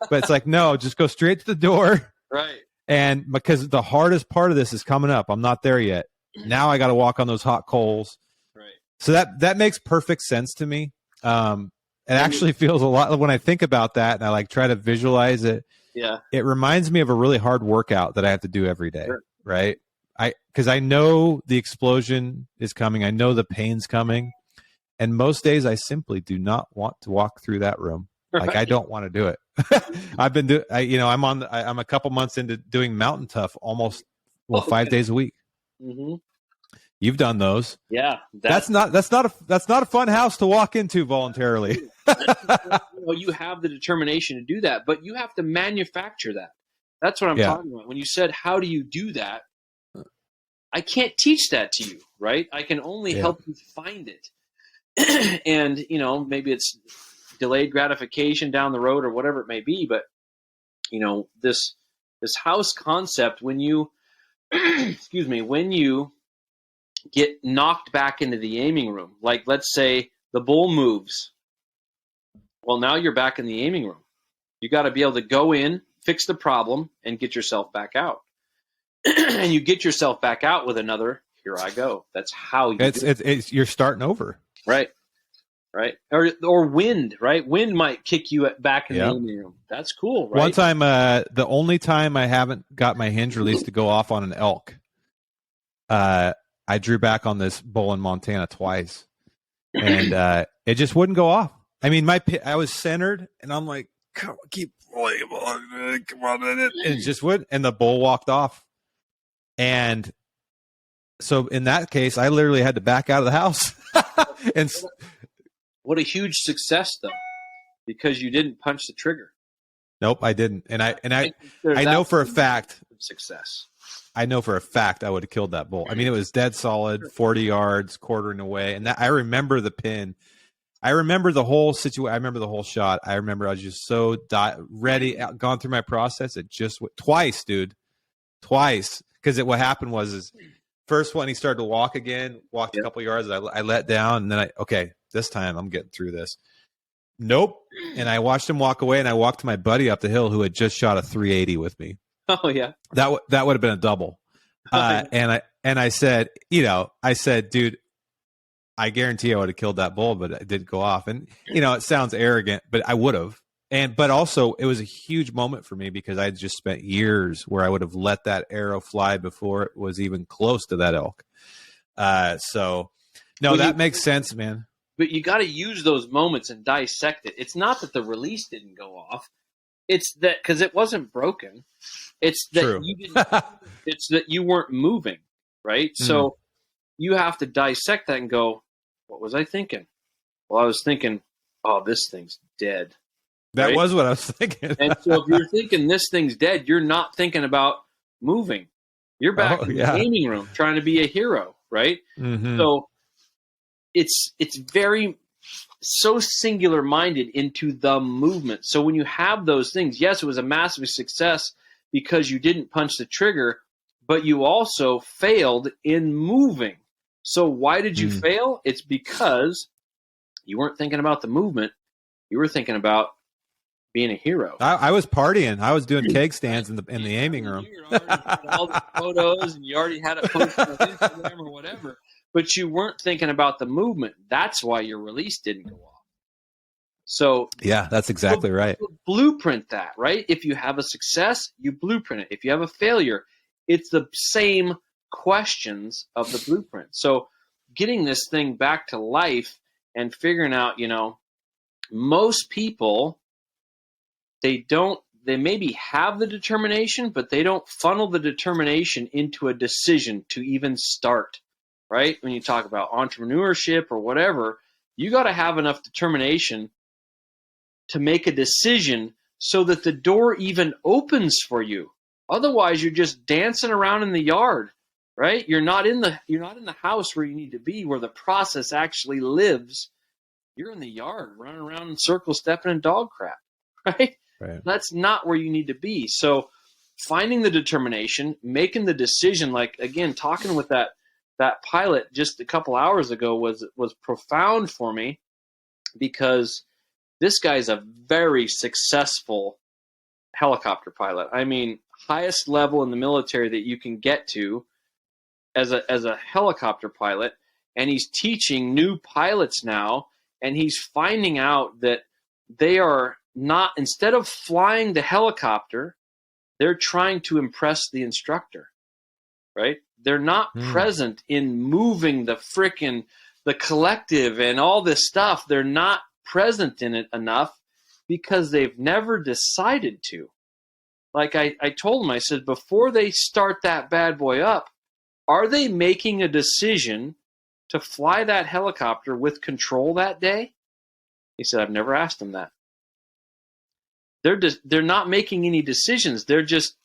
But it's like, no, just go straight to the door. Right. And because the hardest part of this is coming up, I'm not there yet. Now I got to walk on those hot coals. Right. So that makes perfect sense to me. It actually feels a lot when I think about that and I like try to visualize it. Yeah. It reminds me of a really hard workout that I have to do every day. Sure. Right. Because I know the explosion is coming. I know the pain's coming. And most days I simply do not want to walk through that room. Like, I don't want to do it. I'm a couple months into doing mountain tough almost 5 days a week. Mm-hmm. You've done those. Yeah. That's not a fun house to walk into voluntarily. You have the determination to do that, but you have to manufacture that. That's what I'm talking about. When you said, how do you do that? I can't teach that to you, right? I can only help you find it. And, maybe it's delayed gratification down the road or whatever it may be. But, this house concept, when you, when you get knocked back into the aiming room, like let's say the bull moves. Well, now you're back in the aiming room. You got to be able to go in, fix the problem, and get yourself back out. And you get yourself back out with another, here I go. That's how you do it. You're starting over. Right. Or wind, right? Wind might kick you back in the aiming room. That's cool, right? One time, the only time I haven't got my hinge release to go off on an elk, I drew back on this bull in Montana twice. and it just wouldn't go off. I mean, I was centered, and I'm like, keep pulling, come on, and it just would, and the bull walked off. And so in that case, I literally had to back out of the house. And what a huge success, though, because you didn't punch the trigger. Nope, I didn't. And I know for a fact success. I know for a fact I would have killed that bull. I mean, it was dead solid, 40 yards, quartering away. And I remember the pin. I remember the whole situation. I remember the whole shot. I remember I was just so ready, gone through my process. It just twice, dude. Twice. Because what happened was first one, he started to walk again, walked a couple yards. I let down, and then okay, this time I'm getting through this. Nope. And I watched him walk away, and I walked to my buddy up the hill who had just shot a 380 with me. Oh yeah, that would have been a double. And I said, dude, I guarantee I would have killed that bull, but it didn't go off. And it sounds arrogant, but I would have. But also it was a huge moment for me because I had just spent years where I would have let that arrow fly before it was even close to that elk. So no, that makes sense, man. But you got to use those moments and dissect it. It's not that the release didn't go off. It's that because it wasn't broken. It's that True. You didn't. It's that you weren't moving, right? So you have to dissect that and go, what was I thinking? Well, I was thinking, oh, this thing's dead. That right? was what I was thinking. And so if you're thinking this thing's dead, you're not thinking about moving. You're back in the gaming room trying to be a hero, right? Mm-hmm. So it's very so singular minded into the movement. So when you have those things, yes, it was a massive success because you didn't punch the trigger, but you also failed in moving. So why did you fail? It's because you weren't thinking about the movement. You were thinking about being a hero. I was partying. I was doing keg stands in the aiming room. You already had all the photos, and you already had it posted on Instagram or whatever. But you weren't thinking about the movement. That's why your release didn't go off. So yeah, that's exactly right. Blueprint that, right? If you have a success, you blueprint it. If you have a failure, it's the same questions of the blueprint. So getting this thing back to life and figuring out, most people, they maybe have the determination, but they don't funnel the determination into a decision to even start, right? When you talk about entrepreneurship or whatever, you got to have enough determination to make a decision so that the door even opens for you. Otherwise, you're just dancing around in the yard, right? You're not in the house where you need to be, where the process actually lives. You're in the yard, running around in circles, stepping in dog crap, right? That's not where you need to be. So finding the determination, making the decision, like, again, talking with that pilot just a couple hours ago was profound for me, because this guy's a very successful helicopter pilot. I mean, highest level in the military that you can get to as a helicopter pilot, and he's teaching new pilots now, and he's finding out that they are not, instead of flying the helicopter, they're trying to impress the instructor, right? They're not present in moving the collective and all this stuff. They're not present in it enough because they've never decided to. Like I told him, I said, before they start that bad boy up, are they making a decision to fly that helicopter with control that day? He said, I've never asked them that. They're not making any decisions. They're just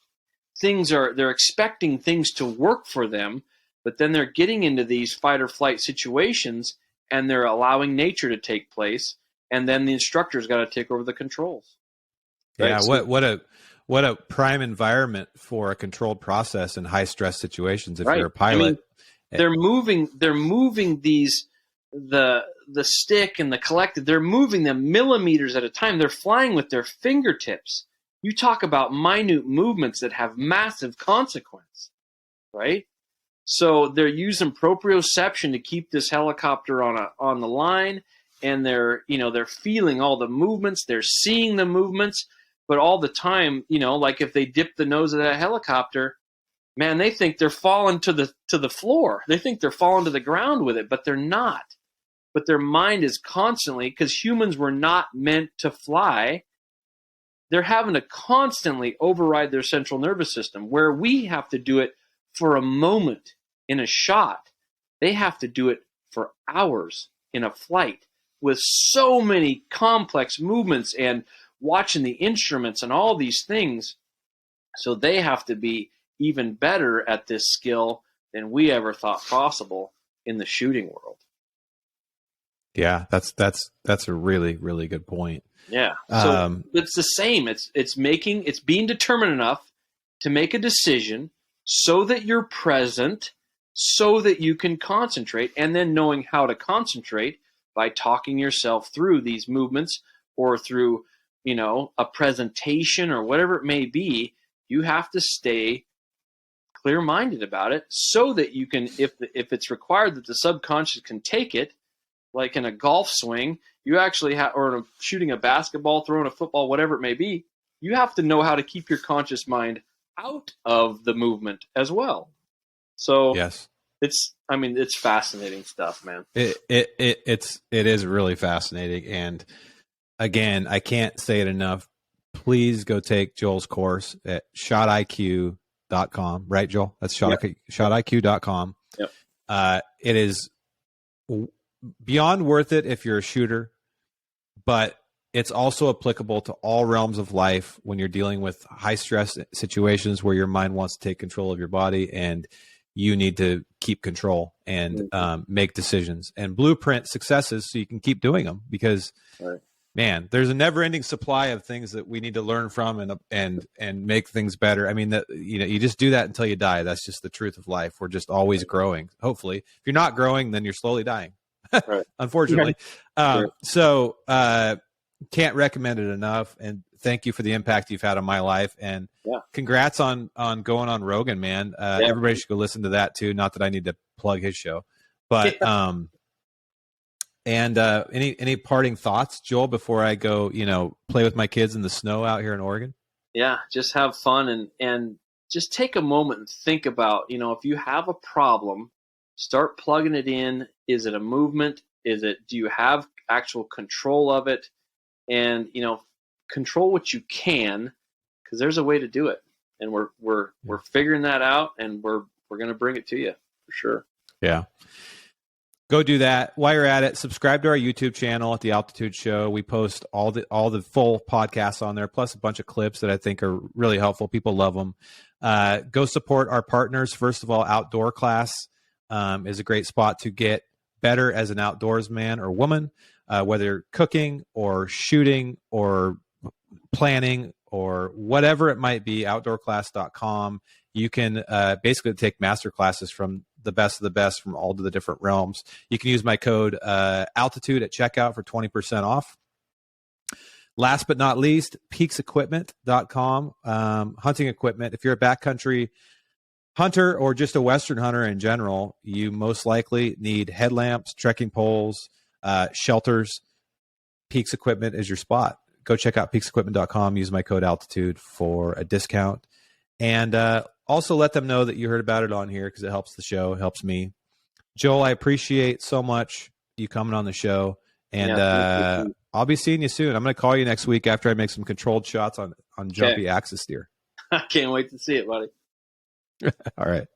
they're expecting things to work for them, but then they're getting into these fight or flight situations and they're allowing nature to take place, and then the instructor's got to take over the controls. Right? Yeah, So, what a prime environment for a controlled process in high stress situations if you're a pilot. I mean, they're moving these the stick and the collective, they're moving them millimeters at a time. They're flying with their fingertips. You talk about minute movements that have massive consequence, right? So they're using proprioception to keep this helicopter on the line, and they're feeling all the movements, they're seeing the movements, but all the time, like if they dip the nose of that helicopter, man, they think they're falling to the floor. They think they're falling to the ground with it, but they're not. but their mind is constantly, because humans were not meant to fly, they're having to constantly override their central nervous system, where we have to do it for a moment in a shot. They have to do it for hours in a flight with so many complex movements and watching the instruments and all these things. So they have to be even better at this skill than we ever thought possible in the shooting world. Yeah, that's a really, really good point. Yeah. So it's the same. It's being determined enough to make a decision so that you're present, so that you can concentrate, and then knowing how to concentrate by talking yourself through these movements or through, a presentation or whatever it may be. You have to stay clear-minded about it so that you can, if it's required that the subconscious can take it, like in a golf swing, you actually have, or shooting a basketball, throwing a football, whatever it may be, you have to know how to keep your conscious mind out of the movement as well. So yes, it's fascinating stuff, man. It is really fascinating. And again, I can't say it enough. Please go take Joel's course at shotiq.com, right, Joel? That's shotiq.com. Yep. It is beyond worth it if you're a shooter, but it's also applicable to all realms of life when you're dealing with high stress situations where your mind wants to take control of your body and you need to keep control and make decisions and blueprint successes so you can keep doing them, because man, there's a never ending supply of things that we need to learn from and make things better. I mean, you just do that until you die. That's just the truth of life. We're just always growing. Hopefully, if you're not growing, then you're slowly dying. Unfortunately. So can't recommend it enough. And thank you for the impact you've had on my life. And congrats on going on Rogan, man. Everybody should go listen to that too. Not that I need to plug his show, but any parting thoughts, Joel, before I go, play with my kids in the snow out here in Oregon? Yeah, just have fun and just take a moment and think about, if you have a problem, start plugging it in. Is it a movement? Do you have actual control of it? And, control what you can, because there's a way to do it. And we're figuring that out, and we're going to bring it to you for sure. Yeah. Go do that. While you're at it, subscribe to our YouTube channel at The Altitude Show. We post all the full podcasts on there, plus a bunch of clips that I think are really helpful. People love them. Go support our partners. First of all, Outdoor Class is a great spot to get better as an outdoorsman or woman, whether you're cooking or shooting or planning or whatever it might be. Outdoorclass.com. You can basically take master classes from the best of the best from all of the different realms. You can use my code altitude at checkout for 20% off. Last but not least, peaksequipment.com. Hunting equipment. If you're a backcountry hunter or just a Western hunter in general, you most likely need headlamps, trekking poles, shelters. Peaks Equipment is your spot. Go check out peaksequipment.com. Use my code altitude for a discount. And also let them know that you heard about it on here, because it helps the show. It helps me. Joel, I appreciate so much you coming on the show. And I'll be seeing you soon. I'm going to call you next week after I make some controlled shots on jumpy axis deer. I can't wait to see it, buddy. All right.